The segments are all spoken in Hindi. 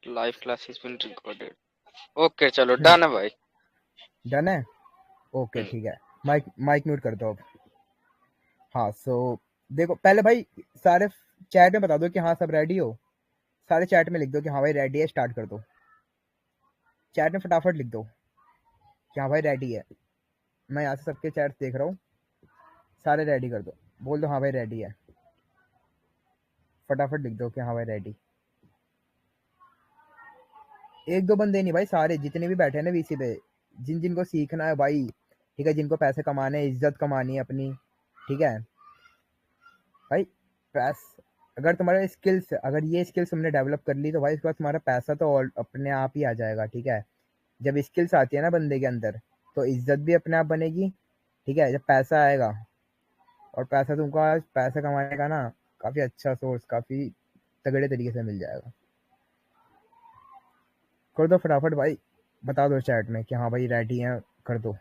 Live class is been recorded. Okay चलो हम्म, डन है भाई। डन है। ओके ठीक है। माइक माइक म्यूट कर दो अब। हाँ सो देखो पहले भाई, सारे चैट में बता दो कि हाँ सब रेडी हो। सारे चैट में लिख दो कि हाँ भाई रेडी है, स्टार्ट कर दो। चैट में फटाफट लिख दो कि हाँ भाई रेडी है। मैं यहाँ से सबके चैट देख रहा हूँ। सारे रेडी कर दो। बोल दो हाँ भाई रेडी है। फटाफट लिख दो कि हाँ भाई रेडी। एक दो बंदे नहीं भाई, सारे जितने भी बैठे हैं ना वीसी पे, जिन जिनको सीखना है भाई, ठीक है, जिनको पैसे कमाने हैं, इज्जत कमानी है अपनी, ठीक है भाई। पैस अगर तुम्हारे स्किल्स, अगर ये स्किल्स तुमने डेवलप कर ली तो भाई उसके बाद तुम्हारा पैसा तो अपने आप ही आ जाएगा, ठीक है। जब स्किल्स आती है ना बंदे के अंदर, तो इज्जत भी अपने आप बनेगी, ठीक है। जब पैसा आएगा, और पैसा तुमको आज पैसा कमाने का ना काफी अच्छा सोर्स, काफी तगड़े तरीके से मिल जाएगा। कर दो फटाफट भाई। बता दो चैट में कि हाँ भाई रेडी है, कर दो।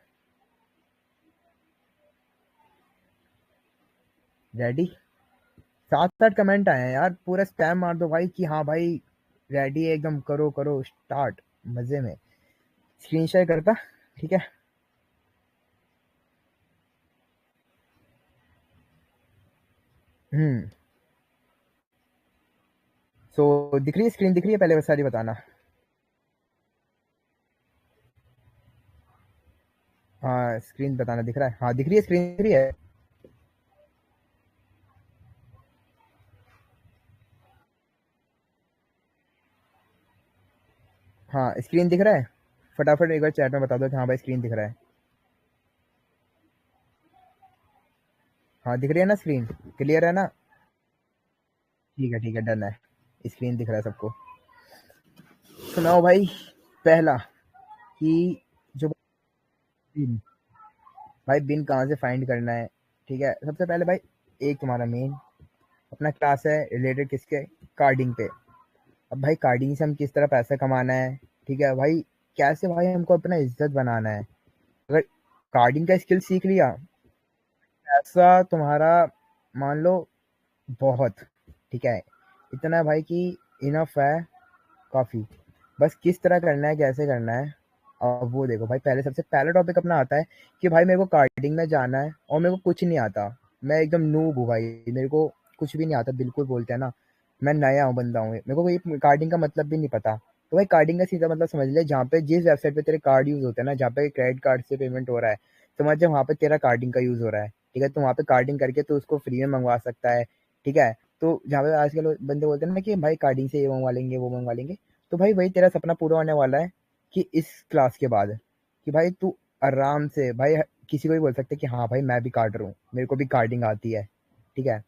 रेडी। 7-8 कमेंट आए हैं यार, पूरा स्पैम मार दो भाई कि हाँ भाई रेडी है एकदम, करो करो स्टार्ट मजे में। स्क्रीन शेयर करता, ठीक है। हम्म। सो दिख रही है स्क्रीन, दिख रही है, पहले बस सारी बताना। हाँ स्क्रीन बताना, दिख रहा है? हाँ दिख रही है, स्क्रीन दिख रही है। हाँ स्क्रीन दिख रहा है। फटाफट एक बार चैट में बता दो कि हाँ भाई स्क्रीन दिख रहा है। हाँ दिख रही है ना स्क्रीन, क्लियर है ना? ठीक है डन है। स्क्रीन दिख रहा है सबको। सुनाओ भाई। पहला कि जो बिन, भाई बिन कहाँ से फाइंड करना है, ठीक है। सबसे पहले भाई, एक तुम्हारा मेन अपना क्लास है रिलेटेड किसके, कार्डिंग पे। अब भाई कार्डिंग से हम किस तरह पैसा कमाना है, ठीक है भाई। कैसे भाई हमको अपना इज्जत बनाना है। अगर कार्डिंग का स्किल सीख लिया, पैसा तुम्हारा मान लो बहुत, ठीक है, इतना भाई कि इनफ है, काफी। बस किस तरह करना है, कैसे करना है, और वो देखो भाई। पहले सबसे पहला टॉपिक अपना आता है कि भाई मेरे को कार्डिंग में जाना है और मेरे को कुछ नहीं आता। मैं एकदम नूब हूँ भाई, मेरे को कुछ भी नहीं आता बिल्कुल, बोलते हैं ना, मैं नया हूँ, बंदा हूँ, मेरे को कोई कार्डिंग का मतलब भी नहीं पता। तो भाई कार्डिंग का सीधा मतलब समझ ले, जहाँ पे जिस वेबसाइट पे तेरे कार्ड यूज होते हैं ना, जहाँ पे क्रेडिट कार्ड से पेमेंट हो रहा है, समझ जा वहाँ पे तेरा कार्डिंग का यूज हो रहा है, ठीक है। तो वहाँ पे कार्डिंग करके तो उसको फ्री में मंगवा सकता है, ठीक है। तो जहाँ पे आजकल बंदे बोलते हैं ना कि भाई कार्डिंग से ये मंगवा लेंगे वो मंगवा लेंगे, तो भाई वही तेरा सपना पूरा होने वाला है कि इस क्लास के बाद, कि भाई तू आराम से भाई किसी को भी बोल सकते है कि हाँ भाई मैं भी कार्डर हूँ, मेरे को भी कार्डिंग आती है, ठीक है।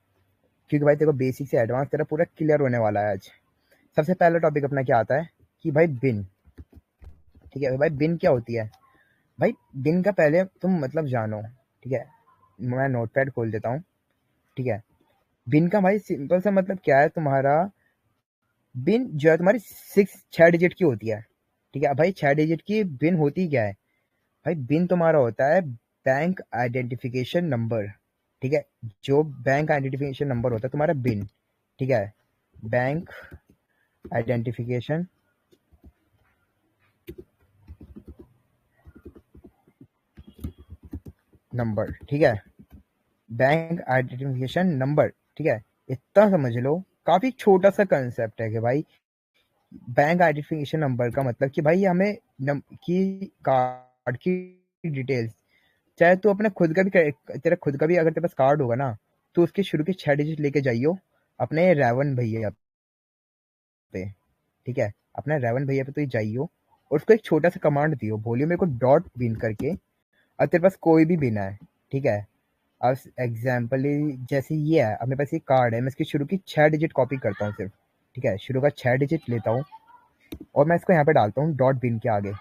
क्योंकि भाई तेरे को बेसिक से एडवांस तेरा पूरा क्लियर होने वाला है आज। सबसे पहला टॉपिक अपना क्या आता है कि भाई बिन, ठीक है। भाई बिन क्या होती है? भाई बिन का पहले तुम मतलब जानो, ठीक है। मैं नोटपैड खोल देता हूँ, ठीक है। बिन का भाई सिंपल सा मतलब क्या है तुम्हारा। बिन जो है तुम्हारी 6 डिजिट की होती है, ठीक है भाई। 6 डिजिट की बिन होती क्या है भाई? बिन तुम्हारा होता है बैंक आइडेंटिफिकेशन नंबर, ठीक है। जो बैंक आइडेंटिफिकेशन नंबर होता है तुम्हारा बिन, ठीक है। बैंक आइडेंटिफिकेशन नंबर, ठीक है। बैंक आइडेंटिफिकेशन नंबर, ठीक है। इतना समझ लो, काफी छोटा सा कंसेप्ट है कि भाई बैंक आइडेंटिफिकेशन नंबर का मतलब कि भाई हमें की कार्ड की डिटेल्स, चाहे तू अपने खुद का भी तेरा खुद का भी अगर तेरे पास कार्ड होगा ना, तो उसके शुरू के 6 डिजिट लेके जाइयो अपने रेवन भैया पे, ठीक है। अपने रेवन भैया पे तो जाइयो और उसको एक छोटा सा कमांड दियो, बोलियो मेरे को डॉट बिन करके। और तेरे पास कोई भी बिन है, ठीक है। अब एग्जाम्पल जैसे ये है, अब मेरे पास ये कार्ड है, मैं इसकी शुरू की 6 डिजिट कॉपी करता हूँ सिर्फ, ठीक है। शुरू का 6 डिजिट लेता हूँ और मैं इसको यहाँ पे डालता हूँ डॉट बिन के आगे।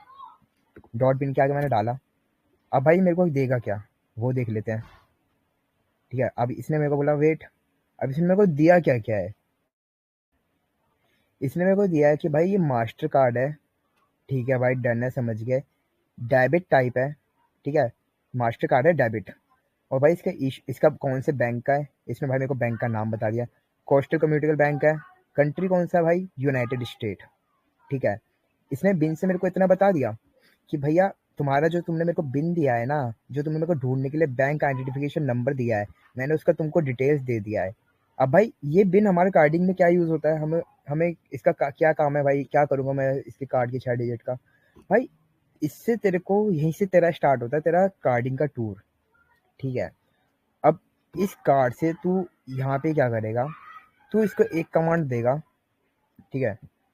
डॉट बिन के आगे मैंने डाला। अब भाई मेरे को देगा क्या, वो देख लेते हैं, ठीक है। अब इसने मेरे को बोला वेट। अब इसने मेरे को दिया क्या क्या है, इसने मेरे को दिया है कि भाई ये मास्टर कार्ड है, ठीक है भाई डन है, समझ गए। डेबिट टाइप है, ठीक है। मास्टर कार्ड है डेबिट। और भाई इसका कौन से बैंक का है, इसमें भाई मेरे को बैंक का नाम बता दिया। कोस्टल कम्युनिटिकल बैंक है। कंट्री कौन सा है भाई? यूनाइटेड स्टेट, ठीक है। इसने बिन से मेरे को इतना बता दिया कि भैया तुम्हारा जो तुमने मेरे को बिन दिया है ना, जो तुमने मेरे को ढूंढने के लिए बैंक आइडेंटिफिकेशन नंबर दिया है, मैंने उसका तुमको डिटेल्स दे दिया है। अब भाई ये बिन हमारे कार्डिंग में क्या यूज होता है, हमें हमें इसका क्या काम है भाई, क्या करूंगा मैं इसके कार्ड के 6 डिजिट का। भाई इससे तेरे को यहीं से तेरा स्टार्ट होता है तेरा कार्डिंग का टूर। ठीक है। अब इस कार्ड से तू यहाँ पे क्या करेगा, तू इसको एक कमांड देगा। ठीक है।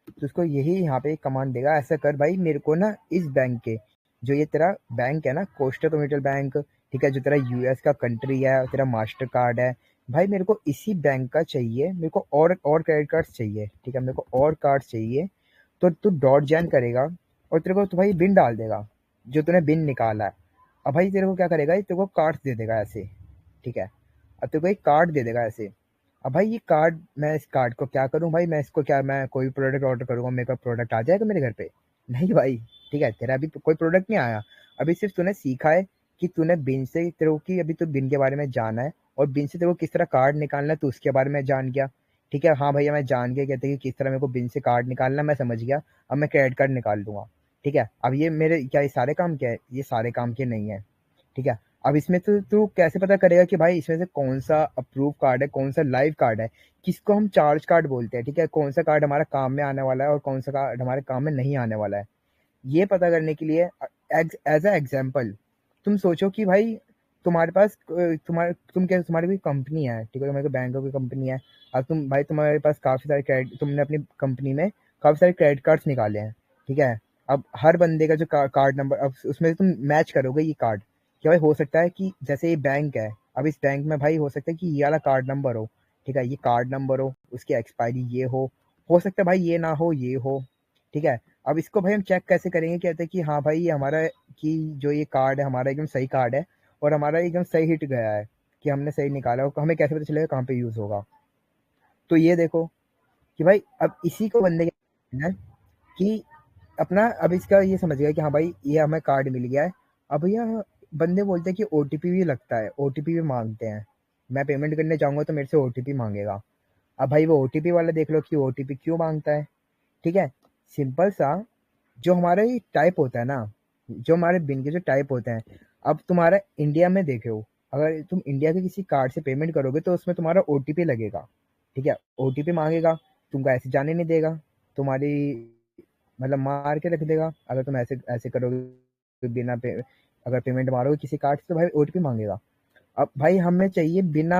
तो उसको यही यहाँ पे एक कमांड देगा, ऐसा कर भाई मेरे को ना इस बैंक के, जो ये तेरा बैंक है ना कोस्टल कम्युनिटल बैंक, ठीक है, जो तेरा यूएस का कंट्री है, तेरा मास्टर कार्ड है, भाई मेरे को इसी बैंक का चाहिए, मेरे को और क्रेडिट कार्ड चाहिए। ठीक है, मेरे को और कार्ड चाहिए। तो तू डॉट जैन करेगा और तेरे को तो भाई बिन डाल देगा जो तूने बिन निकाला है। अब भाई तेरे को क्या करेगा, ये तेरे को कार्ड दे देगा ऐसे। ठीक है। अब तेरे को एक कार्ड दे देगा ऐसे। अब भाई ये कार्ड, मैं इस कार्ड को क्या करूं भाई, मैं इसको क्या, मैं कोई प्रोडक्ट ऑर्डर करूंगा मेरे को प्रोडक्ट आ जाएगा मेरे घर पे? नहीं भाई। ठीक है, तेरा अभी तो कोई प्रोडक्ट नहीं आया। अभी सिर्फ तूने सीखा है कि तूने बिन से तेरे को, कि अभी तो बिन के बारे में जाना है और बिन से तेरे को किस तरह कार्ड निकालना है तो उसके बारे में जान गया। ठीक है, हाँ भैया मैं जान गया, कहते हैं कि किस तरह मेरे को बिन से कार्ड निकालना है, मैं समझ गया। अब मैं क्रेडिट कार्ड निकाल लूंगा। ठीक है, अब ये मेरे क्या ये सारे काम क्या है, ये सारे काम के नहीं है। ठीक है। अब इसमें तो तू कैसे पता करेगा कि भाई इसमें से कौन सा अप्रूव कार्ड है, कौन सा लाइव कार्ड है, किसको हम चार्ज कार्ड बोलते हैं? ठीक है, कौन सा कार्ड हमारा काम में आने वाला है और कौन सा कार्ड हमारे काम में नहीं आने वाला है, ये पता करने के लिए एज अ एग्जाम्पल तुम सोचो कि भाई तुम्हारे पास तुम्हारी कोई कंपनी है। ठीक है, तुम्हारे बैंक की कंपनी है। अब तुम्हारे पास काफी सारे क्रेडिट, तुमने अपनी कंपनी में काफी सारे क्रेडिट कार्ड्स निकाले हैं। ठीक है। अब हर बंदे का जो कार्ड नंबर, अब उसमें से तुम मैच करोगे ये कार्ड, कि भाई हो सकता है कि जैसे ये बैंक है, अब इस बैंक में भाई हो सकता है कि ये वाला कार्ड नंबर हो। ठीक है, ये कार्ड नंबर हो, उसकी एक्सपायरी ये हो सकता है भाई ये ना हो, ये हो। ठीक है। अब इसको भाई हम चेक कैसे करेंगे, कहते हैं कि हाँ भाई ये हमारा, कि जो ये कार्ड है हमारा एकदम सही कार्ड है और हमारा एकदम सही हिट गया है, कि हमने सही निकाला, और हमें कैसे पता चलेगा कहाँ पे यूज होगा? तो ये देखो कि भाई अब इसी को बंदे क्या है कि अपना, अब इसका ये समझ गया कि हाँ भाई ये हमें कार्ड मिल गया है। अब भैया बंदे बोलते हैं कि ओटीपी भी लगता है, ओटीपी भी मांगते हैं। मैं पेमेंट करने जाऊंगा तो मेरे से ओटीपी मांगेगा। अब भाई वो ओटीपी वाला देख लो कि ओटीपी क्यों मांगता है। ठीक है। सिंपल सा, जो हमारा ये टाइप होता है ना, जो हमारे बिन के जो टाइप होते हैं, अब तुम्हारा इंडिया में देखो, अगर तुम इंडिया के किसी कार्ड से पेमेंट करोगे तो उसमें तुम्हारा ओटीपी लगेगा। ठीक है, ओटीपी मांगेगा, तुमको ऐसे जाने नहीं देगा, तुम्हारी मतलब मार के रख देगा अगर तुम ऐसे ऐसे करोगे बिना अगर पेमेंट मारोगे किसी कार्ड से तो भाई ओटीपी मांगेगा। अब भाई हमें चाहिए बिना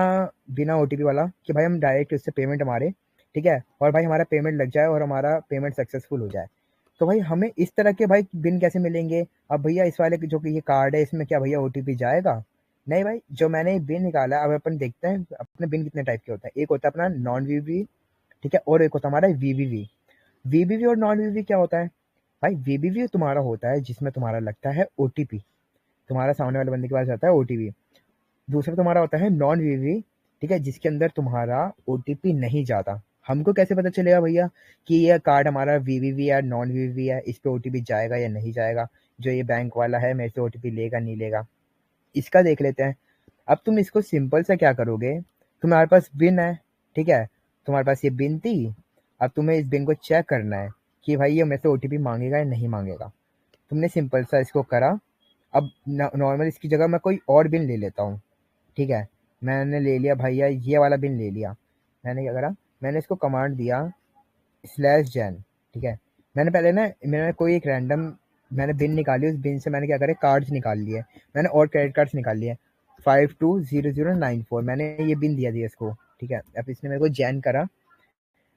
बिना ओटीपी वाला, कि भाई हम डायरेक्ट उससे पेमेंट मारे। ठीक है, और भाई हमारा पेमेंट लग जाए और हमारा पेमेंट सक्सेसफुल हो जाए। तो भाई हमें इस तरह के भाई बिन कैसे मिलेंगे? अब भैया इस वाले जो कि ये कार्ड है इसमें क्या भैया ओटीपी जाएगा? नहीं भाई, जो मैंने बिन निकाला है, अब अपन देखते हैं अपने बिन कितने टाइप के होते हैं। एक होता है अपना नॉन वीवी, ठीक है, और एक होता है हमारा वीवीवी। वीवीवी और नॉन वीवीवी क्या होता है? भाई वीवीवी तुम्हारा होता है जिसमें तुम्हारा लगता है ओटीपी, तुम्हारा सामने वाले बंदे के पास जाता है ओटीपी। दूसरा तुम्हारा होता है नॉन वीवी, ठीक है, जिसके अंदर तुम्हारा ओटीपी नहीं जाता। हमको कैसे पता चलेगा भैया कि ये कार्ड हमारा वीवीवी या नॉन वीवीवी है, इस पे ओटीपी जाएगा या नहीं जाएगा? जो ये बैंक वाला है मेरे से ओटीपी लेगा नहीं लेगा, इसका देख लेते हैं। अब तुम इसको सिंपल से क्या करोगे, तुम्हारे पास बिन है, ठीक है, तुम्हारे पास ये बिन थी। अब तुम्हें इस बिन को चेक करना है कि भाई ये मेरे से ओटीपी मांगेगा या नहीं मांगेगा। तुमने सिंपल सा इसको करा। अब नॉर्मल इसकी जगह मैं कोई और बिन ले लेता हूँ। ठीक है, मैंने ले लिया भैया ये वाला बिन ले लिया। मैंने क्या करा, मैंने इसको कमांड दिया स्लैश जैन। ठीक है, मैंने पहले ना, मैंने कोई एक रैंडम मैंने बिन निकाली, उस बिन से मैंने क्या करे कार्ड्स निकाल लिए, मैंने और क्रेडिट कार्ड्स निकाल लिए। 520094 मैंने ये बिन दिया दिया इसको। ठीक है, अब इसने मेरे को जैन करा,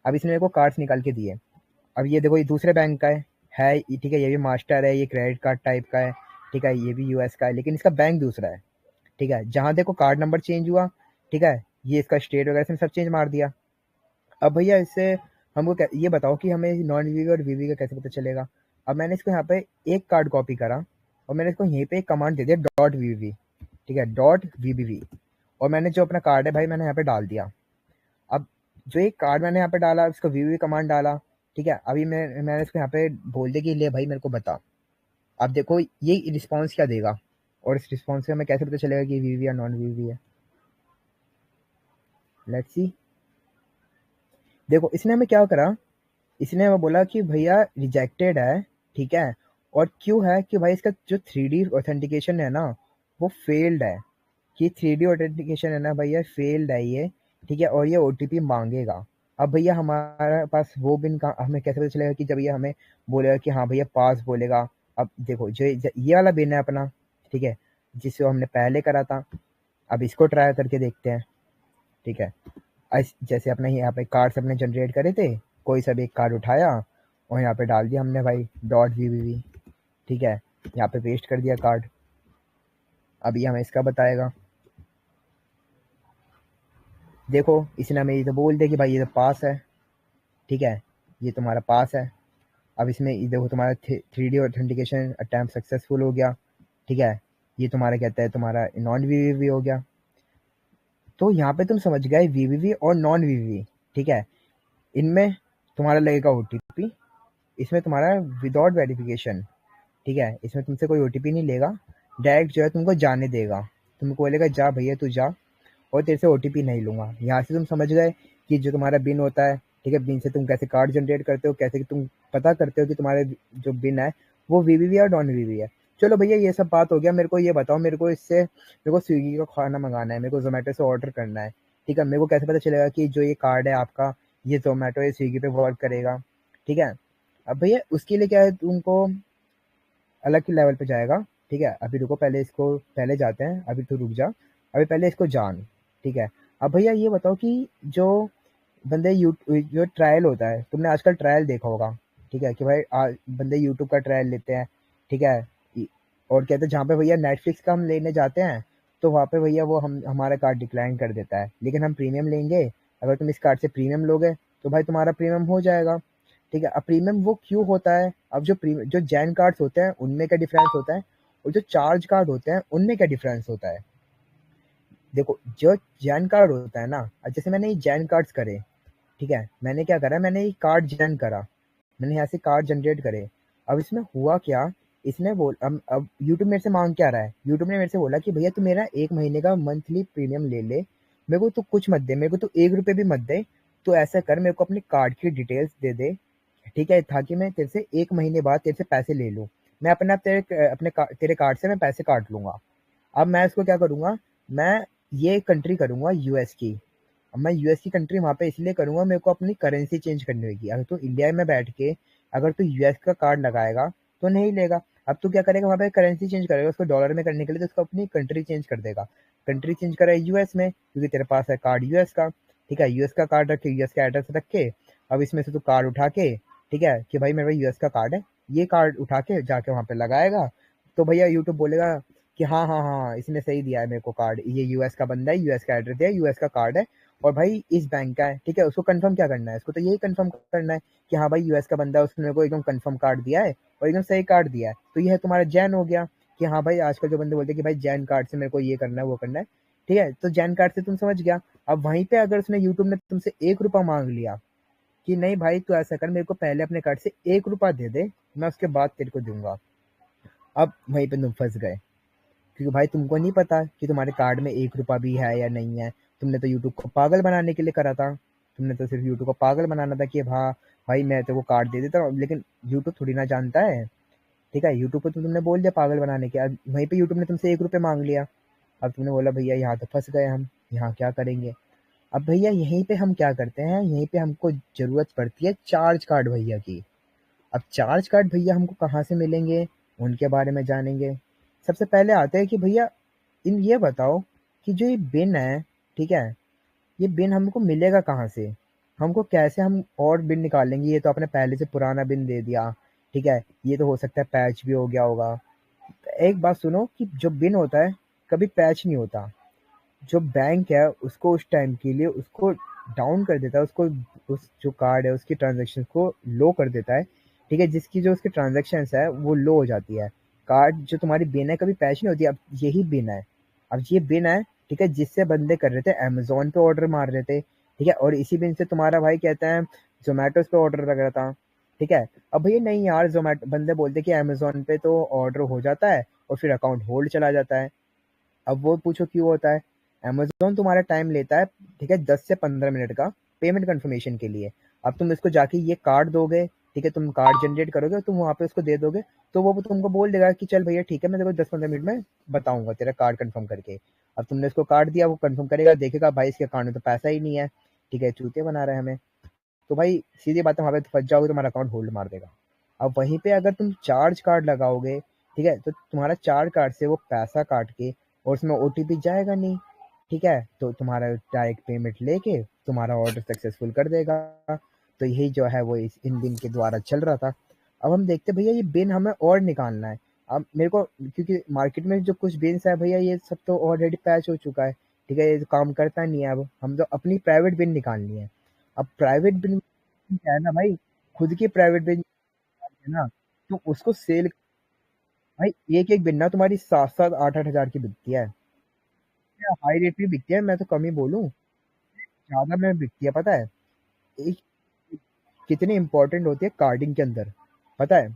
अब इसने मेरे को कार्ड्स निकाल के दिए। अब ये देखो ये दूसरे बैंक का ठीक है, ये भी मास्टर है, ये क्रेडिट कार्ड टाइप का है। ठीक है, ये भी यूएस का है लेकिन इसका बैंक दूसरा है। ठीक है, जहाँ देखो कार्ड नंबर चेंज हुआ। ठीक है, ये इसका स्टेट वगैरह से सब चेंज मार दिया। अब भैया इससे हमको ये बताओ कि हमें नॉन वीवी और वीवी का कैसे पता चलेगा? अब मैंने इसको यहाँ पे एक कार्ड कॉपी करा और मैंने इसको यहीं पे एक कमांड दे दिया डॉट वीवी। ठीक है, डॉट वीबीवी, और मैंने जो अपना कार्ड है भाई मैंने यहाँ पे डाल दिया। अब जो एक कार्ड मैंने यहाँ पे डाला उसको वीवी कमांड डाला। ठीक है, अभी मैंने इसको यहाँ पे बोल दिया कि ले भाई मेरे को बता। अब देखो ये रिस्पॉन्स क्या देगा, और इस रिस्पॉन्स से हमें कैसे पता चलेगा कि वीवी या नॉन वीवी है? Let's see. देखो इसने हमें क्या करा, इसने वो बोला कि भैया रिजेक्टेड है, ठीक है। और क्यों है कि भाई इसका जो 3D ऑथेंटिकेशन है ना वो फेल्ड है, कि 3D ऑथेंटिकेशन है ना भैया फेल्ड है ये, ठीक है। और ये ओटीपी मांगेगा। अब भैया हमारे पास वो बिन का हमें कैसे पता चलेगा कि जब ये हमें बोलेगा कि हाँ भैया पास बोलेगा। अब देखो जो ये वाला बिन है अपना, ठीक है, जिसको हमने पहले करा था, अब इसको ट्राई करके देखते हैं, ठीक है। जैसे अपने यहाँ पे कार्ड्स अपने जनरेट करे थे, कोई सा भी एक कार्ड उठाया और यहाँ पे डाल दिया हमने भाई .vvv, ठीक है। यहाँ पे पेस्ट कर दिया कार्ड। अभी हमें इसका बताएगा। देखो इसने हमें ये तो बोल दिया कि भाई ये तो पास है, ठीक है, ये तुम्हारा पास है। अब इसमें ये देखो तुम्हारा 3D ऑथेंटिकेशन अटैम्प्ट सक्सेसफुल हो गया, ठीक है। ये तुम्हारा कहता है तुम्हारा नॉन वीवीवी हो गया। तो यहाँ पे तुम समझ गए वीवीवी और नॉन वीवीवी, ठीक है। इनमें तुम्हारा लगेगा ओटीपी, इसमें तुम्हारा विदाउट वेरिफिकेशन, ठीक है। इसमें तुमसे कोई ओटीपी नहीं लेगा, डायरेक्ट जो है तुमको जाने देगा, तुमको बोलेगा जा भैया तू जा, और तेरे से ओटीपी नहीं लूंगा। यहाँ से तुम समझ गए कि जो तुम्हारा बिन होता है, ठीक है, बिन से तुम कैसे कार्ड जनरेट करते हो, कैसे तुम पता करते हो कि तुम्हारे जो बिन है वो वीवीवी और नॉन वीवीवी है। चलो भैया ये सब बात हो गया। मेरे को ये बताओ, मेरे को स्विगी का खाना मंगाना है, मेरे को जोमेटो से ऑर्डर करना है, ठीक है। मेरे को कैसे पता चलेगा कि जो ये कार्ड है आपका ये जोमेटो या स्विगी पे वर्क करेगा, ठीक है। अब भैया उसके लिए क्या है, तुमको अलग ही लेवल पे जाएगा, ठीक है। अभी रुको, पहले इसको पहले जाते हैं, अभी तो रुक जा, अभी पहले इसको जान, ठीक है। अब भैया ये बताओ कि जो बंदे जो ट्रायल होता है, तुमने आजकल ट्रायल देखा होगा, ठीक है, कि भाई बंदे यूट्यूब का ट्रायल लेते हैं, ठीक है। और कहते हैं जहाँ पे भैया नेटफ्लिक्स का हम लेने जाते हैं तो वहाँ पे भैया वो हम हमारा कार्ड डिक्लाइन कर देता है, लेकिन हम प्रीमियम लेंगे, अगर तुम इस कार्ड से प्रीमियम लोगे तो भाई तुम्हारा प्रीमियम हो जाएगा, ठीक है। अब प्रीमियम वो क्यों होता है, अब जो जैन कार्ड्स होते हैं उनमें क्या डिफरेंस होता है, और जो चार्ज कार्ड होते हैं उनमें क्या डिफरेंस होता है। देखो जो जैन कार्ड होता है ना, अब जैसे मैंने ये जैन कार्ड्स करे, ठीक है, मैंने क्या करा, मैंने ये कार्ड जैन करा, मैंने यहाँ से कार्ड जनरेट करे। अब इसमें हुआ क्या, इसने बोल अब यूट्यूब मेरे से मांग क्या रहा है, यूट्यूब ने मेरे से बोला कि भैया तू मेरा 1 महीने का मंथली प्रीमियम ले ले, मेरे को तू कुछ मत दे, मेरे को तू 1 रुपये भी मत दे, तो ऐसा कर मेरे को अपने कार्ड की डिटेल्स दे दे, ठीक है, ताकि मैं तेरे से 1 महीने बाद तेरे से पैसे ले लूँ, मैं अपने आप तेरे कार्ड से मैं पैसे काट लूंगा। अब मैं इसको क्या करूंगा, मैं ये कंट्री करूंगा यूएस की। अब मैं यूएस की कंट्री वहाँ पे इसलिए करूंगा, मेरे को अपनी करेंसी चेंज करनी होगी। अगर तू इंडिया में बैठ के अगर तू यूएस का कार्ड लगाएगा तो नहीं लेगा। अब तू क्या करेगा, वहाँ पे करेंसी चेंज करेगा, उसको डॉलर में करने के लिए तो उसको अपनी कंट्री चेंज कर देगा, कंट्री चेंज करे यूएस में, क्योंकि तेरे पास है कार्ड यूएस का, ठीक है। यूएस का कार्ड रख के, यूएस का एड्रेस रख के, अब इसमें से तू कार्ड उठा के, ठीक है, कि भाई मेरे पास यूएस का कार्ड है, ये कार्ड उठा के जाके वहाँ पे लगाएगा, तो भैया यूट्यूब बोलेगा कि हाँ हाँ हाँ इसने सही दिया है मेरे को कार्ड, ये यूएस का बंदा है, यूएस का एड्रेस है, यूएस का कार्ड है, और भाई इस बैंक का है, ठीक है। उसको कंफर्म क्या करना है, इसको तो यही कंफर्म करना है कि हाँ भाई यूएस का बंदा है, उसने मेरे को एकदम कंफर्म कार्ड दिया है और एकदम सही कार्ड दिया है, तो ये है तुम्हारा जैन हो गया। कि हाँ भाई आजकल जो बंदे बोलते हैं कि भाई जैन कार्ड से मेरे को ये करना है वो करना है, ठीक है, तो जैन कार्ड से तुम समझ गया। अब वहीं पे अगर उसने यूट्यूब ने तुमसे 1 रुपया मांग लिया कि नहीं भाई तू ऐसा कर, मेरे को पहले अपने कार्ड से 1 रुपया दे दे, मैं उसके बाद तेरे को दूंगा, अब वहीं पे तुम फंस गए, क्योंकि भाई तुमको नहीं पता कि तुम्हारे कार्ड में 1 रुपया भी है या नहीं है। तुमने तो यूट्यूब को पागल बनाने के लिए करा था, तुमने तो सिर्फ यूट्यूब को पागल बनाना था कि भाई मैं तेरे को कार्ड दे देता हूँ, लेकिन यूट्यूब थोड़ी ना जानता है, ठीक है। यूट्यूब को तो तुमने बोल दिया पागल बनाने के, अब वहीं पे यूट्यूब ने तुमसे 1 रुपये मांग लिया। अब तुमने बोला भैया यहाँ तो फंस गए हम, यहाँ क्या करेंगे। अब भैया यहीं पे हम क्या करते हैं, यहीं पे हमको जरूरत पड़ती है चार्ज कार्ड भैया की। अब चार्ज कार्ड भैया हमको कहाँ से मिलेंगे, उनके बारे में जानेंगे। सबसे पहले आते हैं कि भैया ये बताओ कि जो ये बिन है, ठीक है, ये बिन हमको मिलेगा कहाँ से, हमको कैसे हम और बिन निकालेंगे, ये तो आपने पहले से पुराना बिन दे दिया, ठीक है, ये तो हो सकता है पैच भी हो गया होगा। एक बात सुनो कि जो बिन होता है कभी पैच नहीं होता, जो बैंक है उसको उस टाइम के लिए उसको डाउन कर देता है, उसको उस जो कार्ड है उसकी ट्रांजेक्शन को लो कर देता है, ठीक है, जिसकी जो उसकी ट्रांजेक्शन है वो लो हो जाती है। कार्ड जो तुम्हारी बिन है कभी पैच नहीं होती। अब यही बिन है, अब ये बिन है, ठीक है, जिससे बंदे कर रहे थे अमेजोन पे ऑर्डर मार रहे थे, ठीक है, और इसी बिन से तुम्हारा भाई कहता है जोमेटोज पे ऑर्डर लग रहा था, ठीक है। अब भैया नहीं यार, जोमेटो बंदे बोलते कि अमेजोन पे तो ऑर्डर हो जाता है और फिर अकाउंट होल्ड चला जाता है। अब वो पूछो क्यों होता है, अमेज़न तुम्हारा टाइम लेता है, ठीक है, 10 से 15 मिनट का पेमेंट कंफर्मेशन के लिए। अब तुम इसको जाके ये कार्ड दोगे, ठीक है, तुम कार्ड जनरेट करोगे, तुम वहाँ पे उसको दे दोगे, तो वो तुमको बोल देगा कि चल भैया ठीक है, मैं तेरे को 10-15 मिनट में बताऊंगा तेरा कार्ड कंफर्म करके। अब तुमने इसको कार्ड दिया, वो कंफर्म करेगा, देखेगा भाई इसके अकाउंट में तो पैसा ही नहीं है, ठीक है, चूतिया बना रहे हैं हमें। तो भाई सीधी बात है, वहाँ पे फंस जाओगे, तुम्हारा अकाउंट होल्ड मार देगा। अब वहीं पे अगर तुम चार्ज कार्ड लगाओगे, ठीक है, तो तुम्हारा चार्ज कार्ड से वो पैसा काट के और उसमें ओटीपी जाएगा नहीं, ठीक है, तो तुम्हारा डायरेक्ट पेमेंट लेके तुम्हारा ऑर्डर सक्सेसफुल कर देगा। तो यही जो है वो इन बिन के द्वारा चल रहा था। अब हम देखते भैया ये बिन हमें और निकालना है। अब मेरे को, क्योंकि मार्केट में जो कुछ बिन्स है भैया ये सब तो ऑलरेडी पैच हो चुका है, ठीक है, ये तो काम करता नहीं है। अब हम तो अपनी प्राइवेट बिन निकालनी है। अब प्राइवेट बिन क्या है ना भाई, खुद की प्राइवेट बिन है ना, तो उसको सेल, भाई एक एक बिन ना तुम्हारी 7-7 8-8 हजार की बिकती है। हाई रेट में बिकती है, मैं तो कम ही बोलूं, ज्यादा में बिकती है, पता है। एक कितनी इंपॉर्टेंट होती है कार्डिंग के अंदर, पता है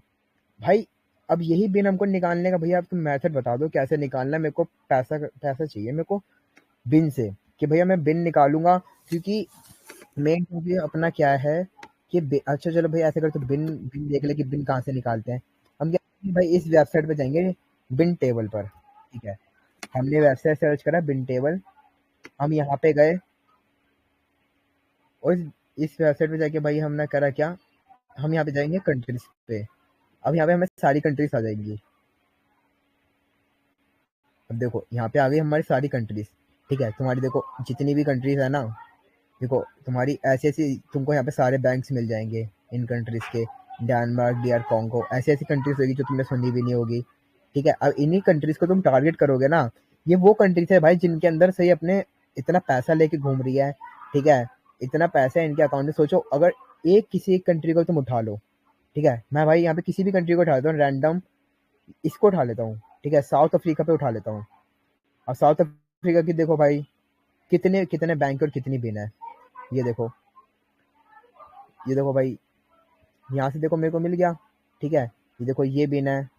भाई। अब यही बिन हमको निकालने का भैया, अब तुम मेथड बता दो कैसे निकालना है। मेरे को पैसा पैसा चाहिए मेरे को बिन से, कि भैया मैं बिन निकालूंगा। क्योंकि मेन क्योंकि अपना क्या है कि अच्छा चलो भाई ऐसे कर, तो बिन बिन देख ले कि बिन कहाँ से निकालते हैं। हम क्या करेंगे भाई, इस वेबसाइट पे जाएंगे, बिन टेबल पर, ठीक है, हमने वेबसाइट सर्च करा बिन टेबल, हम यहाँ पे गए, और इस वेबसाइट पे जाके भाई हमने करा क्या, हम यहाँ पे जाएंगे कंट्रीज पे। अब यहाँ पे हमें सारी कंट्रीज आ जाएंगी। अब देखो यहाँ पे आ गई हमारी सारी कंट्रीज, ठीक है, तुम्हारी देखो जितनी भी कंट्रीज है ना, देखो तुम्हारी ऐसी ऐसी तुमको यहाँ पे सारे बैंक्स मिल जाएंगे इन कंट्रीज के, डेनमार्क, डीआर कॉन्गो, ऐसी ऐसी कंट्रीज होगी जो तुमने सुनी भी नहीं होगी, ठीक है। अब इन्हीं कंट्रीज को तुम टारगेट करोगे ना, ये वो कंट्रीज है भाई जिनके अंदर से अपने इतना पैसा लेके घूम रही है, ठीक है, इतना पैसा है इनके अकाउंट में। सोचो अगर एक किसी एक कंट्री को तुम उठा लो, ठीक है, मैं भाई यहाँ पे किसी भी कंट्री को उठा लेता हूँ रैंडम, इसको उठा लेता हूँ, ठीक है, साउथ अफ्रीका पे उठा लेता हूँ। और साउथ अफ्रीका की देखो भाई कितने कितने बैंक और कितनी बिन है, ये देखो, ये देखो भाई, यहाँ से देखो मेरे को मिल गया, ठीक है, ये देखो ये बिन है।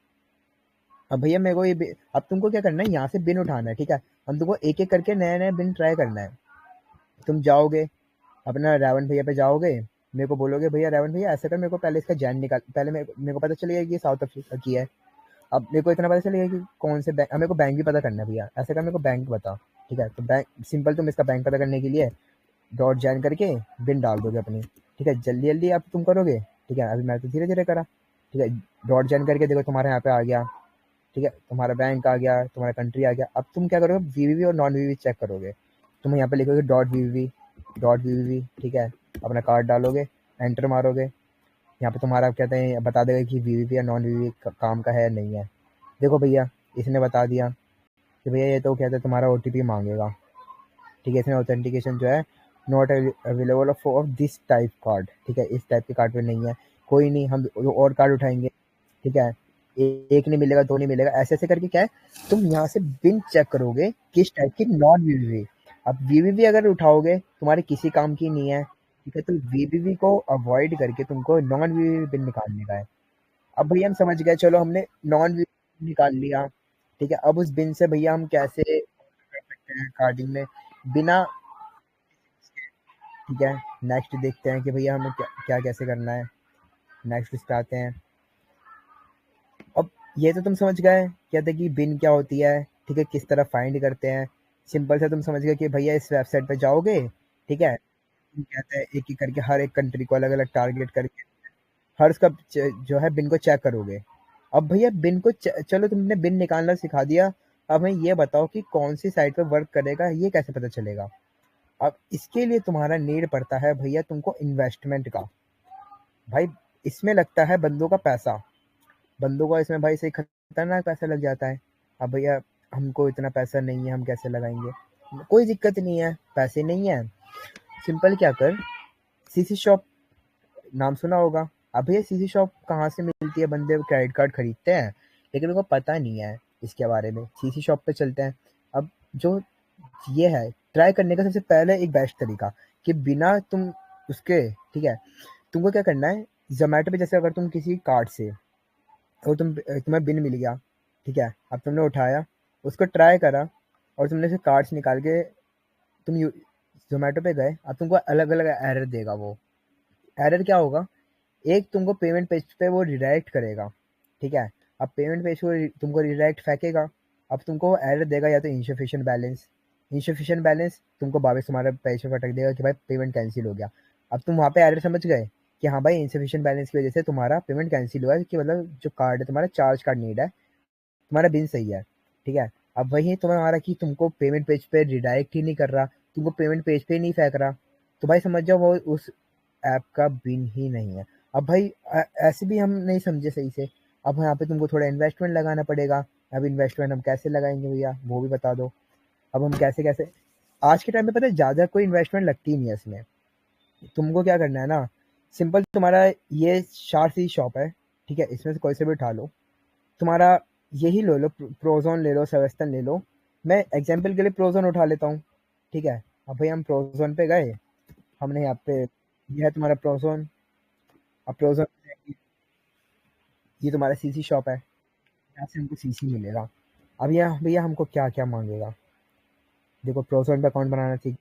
अब भैया मेरे को अब तुमको क्या करना है, यहाँ से बिन उठाना है, ठीक है, हम तुमको एक एक करके नए नए बिन ट्राई करना है। तुम जाओगे अपना रावण भैया पे जाओगे, मेरे को बोलोगे भैया रावण भैया ऐसा कर, मेरे को पहले इसका जैन निकाल, पहले मेरे को पता चलेगा कि ये साउथ अफ्रीका की है। अब मेरे को इतना पता चलेगा कि कौन से बैंक, मेरे को बैंक भी पता करना है भैया, ऐसा कर मेरे को बैंक बता, ठीक है, तो बैंक सिंपल, तुम इसका बैंक पता करने के लिए डॉट जॉइन करके बिन डाल दोगे अपनी, ठीक है, जल्दी जल्दी अब तुम करोगे, ठीक है, अभी मैं तो धीरे धीरे करा, ठीक है, डॉट जॉइन करके देखो तुम्हारे यहाँ पे आ गया, ठीक है, तुम्हारा बैंक आ गया, तुम्हारा कंट्री आ गया। अब तुम क्या करोगे, वीवीवी और नॉन वीवीवी चेक करोगे, तुम यहाँ पे लिखोगे डॉट वीवीवी, डॉट वीवीवी, ठीक है, अपना कार्ड डालोगे, एंटर मारोगे, यहाँ पे तुम्हारा कहते हैं बता देगा कि वीवीवी या नॉन वीवीवी काम का है या नहीं है। देखो भैया इसने बता दिया कि भैया ये तो कहते हैं तुम्हारा ओटीपी मांगेगा, ठीक है, इसमें ऑथेंटिकेशन जो है not available for this type card, ठीक है, इस टाइप के कार्ड पे नहीं है। कोई नहीं, हम और कार्ड उठाएंगे, ठीक है, एक नहीं मिलेगा, दो नहीं मिलेगा, ऐसे ऐसे करके क्या है, तुम यहाँ से बिन चेक करोगे किस टाइप की नॉन वीवीवी। अब वीवीवी अगर उठाओगे तुम्हारे किसी काम की नहीं है, ठीक है, तो वीवीवी को अवॉइड करके तुमको नॉन वीवीवी बिन निकालने का है। अब भैया हम समझ गए, चलो हमने नॉन वीवीवी निकाल लिया, ठीक है, अब उस बिन से भैया हम कैसे कर सकते हैं कार्डिंग में बिना, ठीक है, नेक्स्ट देखते हैं कि भैया हमें क्या क्या कैसे करना है। नेक्स्ट इस पे आते हैं। अब ये तो तुम समझ गए क्या था कि बिन क्या होती है, ठीक है, किस तरह फाइंड करते हैं। सिंपल से तुम समझ गए कि भैया इस वेबसाइट पे जाओगे, ठीक है, तुम कहते हैं एक एक करके हर एक कंट्री को अलग अलग टारगेट करके हर उसका जो है बिन को चेक करोगे। अब भैया बिन को चलो तुमने बिन निकालना सिखा दिया, अब हमें ये बताओ कि कौन सी साइट पे वर्क करेगा, ये कैसे पता चलेगा। अब इसके लिए तुम्हारा नीड पड़ता है भैया तुमको इन्वेस्टमेंट का। भाई इसमें लगता है बंदों का पैसा, बंदों का इसमें भाई सही खतरनाक पैसा लग जाता है। अब भैया हमको इतना पैसा नहीं है, हम कैसे लगाएंगे। कोई दिक्कत नहीं है, पैसे नहीं है, सिंपल क्या कर, सीसी शॉप नाम सुना होगा। अब भैया सीसी शॉप कहाँ से मिलती है, बंदे क्रेडिट कार्ड खरीदते हैं, लेकिन उनको पता नहीं है इसके बारे में, सीसी शॉप पे चलते हैं। अब जो ये है ट्राई करने का सबसे पहले एक बेस्ट तरीका कि बिना तुम उसके, ठीक है, तुमको क्या करना है, जोमेटो पे जैसे अगर तुम किसी कार्ड से, और तुम्हें बिन मिल गया, ठीक है, अब तुमने उठाया, उसको ट्राई करा, और तुमने से कार्ड्स निकाल के तुम जोमेटो पे गए, अब तुमको अलग अलग एरर देगा वो, एरर क्या होगा, एक तुमको पेमेंट पेज पे वो रिडायरेक्ट करेगा, ठीक है। अब पेमेंट पेज को तुमको रिडायरेक्ट फेंकेगा, अब तुमको एरर देगा या तो इनसफिशिएंट बैलेंस, इनसफिशिएंट बैलेंस तुमको वापस तुम्हारा पैसे फटक देगा कि भाई पेमेंट कैंसिल हो गया। अब तुम वहाँ पे एरर समझ गए कि हाँ भाई इनसफिशिएंट बैलेंस की वजह से तुम्हारा पेमेंट कैंसिल हुआ है, कि मतलब जो कार्ड है तुम्हारा चार्ज कार्ड नीड है, तुम्हारा बिन सही है, ठीक है। अब वही तुम्हारा कि तुमको पेमेंट पेज पे रिडायरेक्ट ही नहीं कर रहा, तुमको पेमेंट पेज पे ही नहीं फेंक रहा, तो भाई समझ जाओ वो उस ऐप का बिन ही नहीं है। अब भाई ऐसे भी हम नहीं समझे सही से, अब यहाँ पे तुमको थोड़ा इन्वेस्टमेंट लगाना पड़ेगा। अब इन्वेस्टमेंट हम कैसे लगाएंगे भैया, वो भी बता दो। अब हम कैसे कैसे, आज के टाइम में पता है ज़्यादा कोई इन्वेस्टमेंट लगती ही नहीं है इसमें। तुमको क्या करना है ना, सिंपल, तुम्हारा ये 4 सी शॉप है, ठीक है, इसमें से कोई से भी उठा लो, तुम्हारा यही ले लो, प्रोजोन ले लो, सेवेस्टन ले लो। मैं एग्जाम्पल के लिए प्रोजोन उठा लेता हूँ, ठीक है। अब भाई हम प्रोजोन पे गए, हमने यहाँ पे, ये है तुम्हारा प्रोजोन। अब प्रोजोन, ये तुम्हारा सीसी शॉप है, यहाँ से हमको सीसी मिलेगा। अब यहाँ भैया हमको क्या क्या मांगेगा, देखो प्रोजोन पे अकाउंट बनाना चाहिए,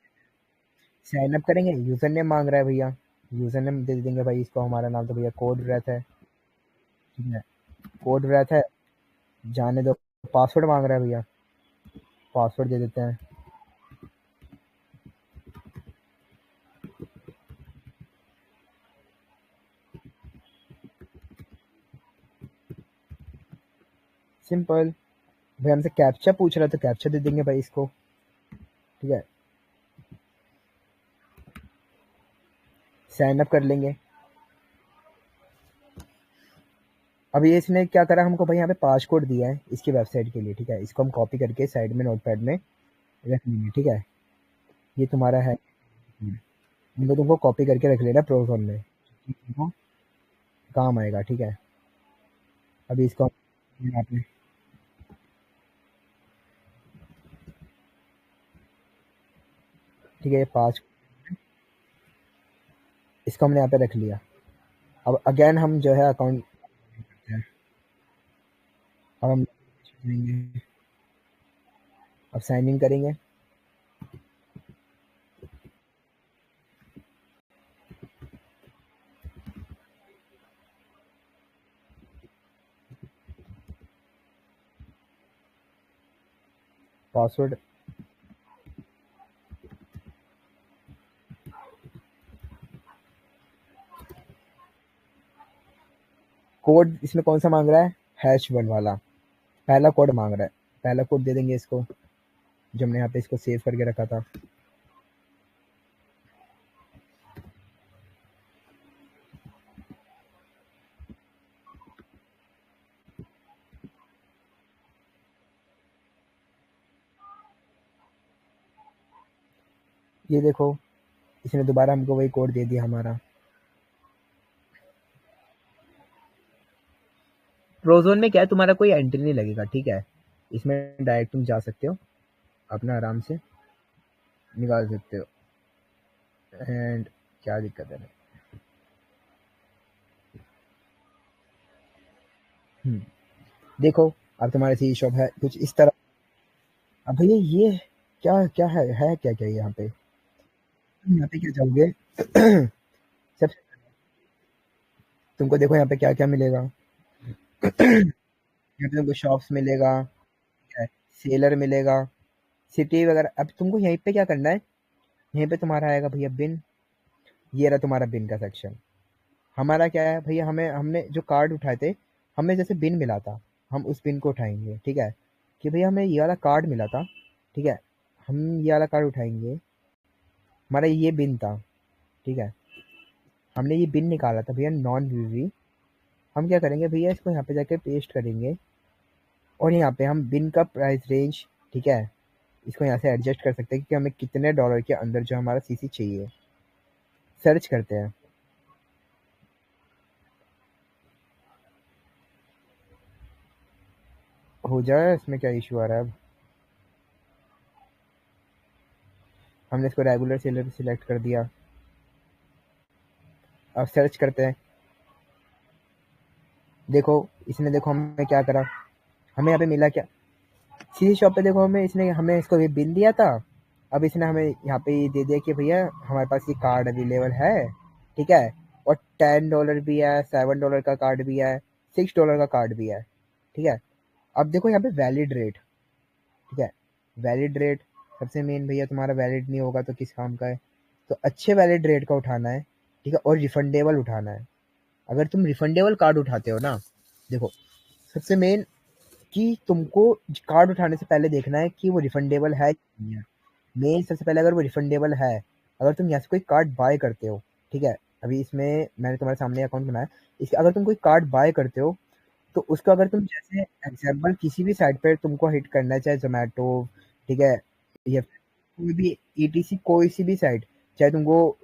साइन अप करेंगे, यूजर नेम मांग रहा है भैया, यूजर नेम दे देंगे भाई इसको, हमारा नाम तो भैया कोड रहता है, ठीक है, कोड रहता है, जाने दो। पासवर्ड मांग रहा है भैया, पासवर्ड दे देते हैं। सिंपल, भाई हमसे कैप्चा पूछ रहा है तो कैप्चा दे देंगे भाई इसको, ठीक है, साइन अप कर लेंगे। अब ये इसने क्या करा हमको भाई, यहाँ पे पास कोड दिया है इसकी वेबसाइट के लिए, ठीक है, इसको हम कॉपी करके साइड में नोटपैड में रख लेंगे, ठीक है। ये तुम्हारा है, इनको तुमको कॉपी करके रख लेना प्रोजोन में, तुमको काम आएगा, ठीक है। अभी इसको यहाँ पे, ठीक है, ये पास, इसको हमने यहाँ पे रख लिया। अब अगेन हम जो है अकाउंट, अब हम जाएंगे, अब साइन इन करेंगे। पासवर्ड, कोड इसमें कौन सा मांग रहा है, #1 वाला पहला कोड मांग रहा है, पहला कोड दे देंगे इसको, जो हमने यहाँ पे इसको सेव करके रखा था। ये देखो, इसने दोबारा हमको वही कोड दे दिया हमारा। प्रोजोन में क्या है, तुम्हारा कोई एंट्री नहीं लगेगा, ठीक है, इसमें डायरेक्ट तुम जा सकते हो, अपना आराम से निकाल सकते हो। एंड क्या दिक्कत है, देखो अब तुम्हारी सी शॉप है कुछ इस तरह। अब भैया ये क्या क्या है क्या क्या यहाँ पे, तुम यहाँ पे क्या जाओगे सब, तुमको देखो यहाँ पे क्या क्या मिलेगा, यहाँ पे तुमको शॉप्स मिलेगा, सेलर मिलेगा, सिटी वगैरह। अब तुमको यहीं पे क्या करना है, यहीं पे तुम्हारा आएगा भैया बिन, ये रहा तुम्हारा बिन का सेक्शन। हमारा क्या है भैया, हमें हमने जो कार्ड उठाए थे, हमें जैसे बिन मिला था, हम उस बिन को उठाएंगे, ठीक है, कि भैया हमें ये वाला कार्ड मिला था, ठीक है, हम ये वाला कार्ड उठाएंगे, हमारा ये बिन था, ठीक है, हमने ये बिन निकाला था भैया नॉन वीवी। हम क्या करेंगे भैया, इसको यहाँ पे जाके पेस्ट करेंगे, और यहाँ पे हम बिन का प्राइस रेंज, ठीक है, इसको यहाँ से एडजस्ट कर सकते हैं कि हमें कितने डॉलर के अंदर जो हमारा सीसी चाहिए। सर्च करते हैं, हो जाए, इसमें क्या इशू आ रहा है। अब हमने इसको रेगुलर सेलर पे सिलेक्ट कर दिया, अब सर्च करते हैं। देखो इसने, देखो हमें क्या करा, हमें यहाँ पे मिला क्या, सीसी शॉप पे देखो, हमें इसने, हमें इसको ये बिल दिया था, अब इसने हमें यहाँ पे ये दे दिया कि भैया हमारे पास ये कार्ड अवेलेबल है, ठीक है, और $10 भी है, $7 का कार्ड भी है, $6 का कार्ड भी है। ठीक है, अब देखो यहाँ पे वैलिड रेट। ठीक है, वैलिड रेट सबसे मेन भैया, तुम्हारा वैलिड नहीं होगा तो किस काम का है। तो अच्छे वैलिड रेट का उठाना है। ठीक है, और रिफंडेबल उठाना है। अगर तुम रिफंडेबल कार्ड उठाते हो ना, देखो सबसे मेन कि तुमको कार्ड उठाने से पहले देखना है कि वो रिफंडेबल है कि नहीं है। मेन सबसे पहले अगर वो रिफंडेबल है, अगर तुम यहाँ से कोई कार्ड बाय करते हो, ठीक है, अभी इसमें मैंने तुम्हारे सामने अकाउंट बनाया, इसके अगर तुम कोई कार्ड बाय करते हो, तो उसको अगर तुम जैसे एग्जाम्पल किसी भी साइट पर तुमको हिट करना है, चाहे जोमेटो, ठीक है, या फिर कोई भी ईटीसी कोई सी भी साइट, चाहे तुमको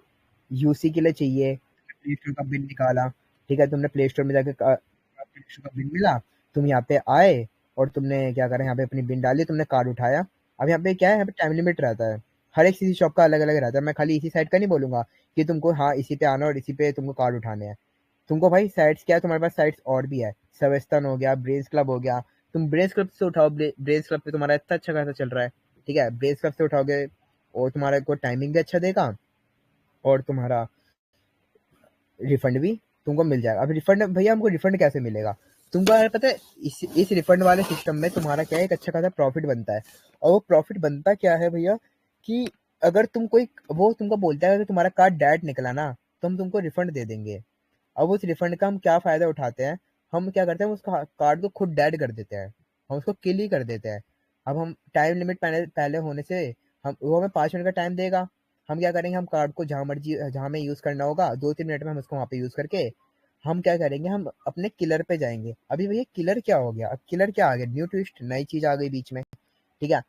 यूसी के लिए चाहिए, प्ले स्टोर का बिल निकाला, ठीक है, तुमने प्ले स्टोर में जाके प्ले स्टोर का बिल मिला, तुम यहाँ पे आए और तुमने क्या करा, यहाँ पे अपनी बिल डाली, तुमने कार्ड उठाया। अब यहाँ पे क्या है, यहाँ पे टाइम लिमिट रहता है, हर एक किसी शॉप का अलग अलग रहता है। मैं खाली इसी साइट का नहीं बोलूंगा कि तुमको हाँ इसी पे आना और इसी पे तुमको कार्ड उठाने हैं। तुमको भाई साइट्स क्या है, तुम्हारे पास साइट्स और भी है, सवेस्तन हो गया, ब्रेस क्लब हो गया, तुम ब्रेस क्लब से उठाओ, ब्रेस क्लब पे तुम्हारा इतना अच्छा खासा चल रहा है। ठीक है, ब्रेस क्लब से उठाओगे और तुम्हारा को टाइमिंग भी अच्छा देगा और तुम्हारा रिफंड भी तुमको मिल जाएगा। अब रिफंड भैया हमको रिफंड कैसे मिलेगा, तुमको यार पता है, इस रिफंड वाले सिस्टम में तुम्हारा क्या है, एक अच्छा खासा प्रॉफिट बनता है। और वो प्रॉफिट बनता क्या है भैया, कि अगर तुम कोई, वो तुमको बोलता है अगर तुम्हारा कार्ड डेड निकला ना, तो हम तुमको रिफंड दे देंगे। अब उस रिफंड का हम क्या फायदा उठाते हैं, हम क्या करते हैं, उसका कार्ड को खुद डेड कर देते हैं, हम उसको किल ही कर देते हैं। अब हम टाइम लिमिट पहले पहले होने से, हम वो हमें 5 मिनट का टाइम देगा, हम क्या करेंगे, हम कार्ड को जहां मर्जी जहां हमें यूज करना होगा 2-3 मिनट में हम उसको वहां पे यूज करके हम क्या करेंगे, हम अपने किलर पे जाएंगे। अभी भैया किलर क्या हो गया, अब किलर क्या आ गया, न्यू ट्विस्ट, नई चीज आ गई बीच में। ठीक है,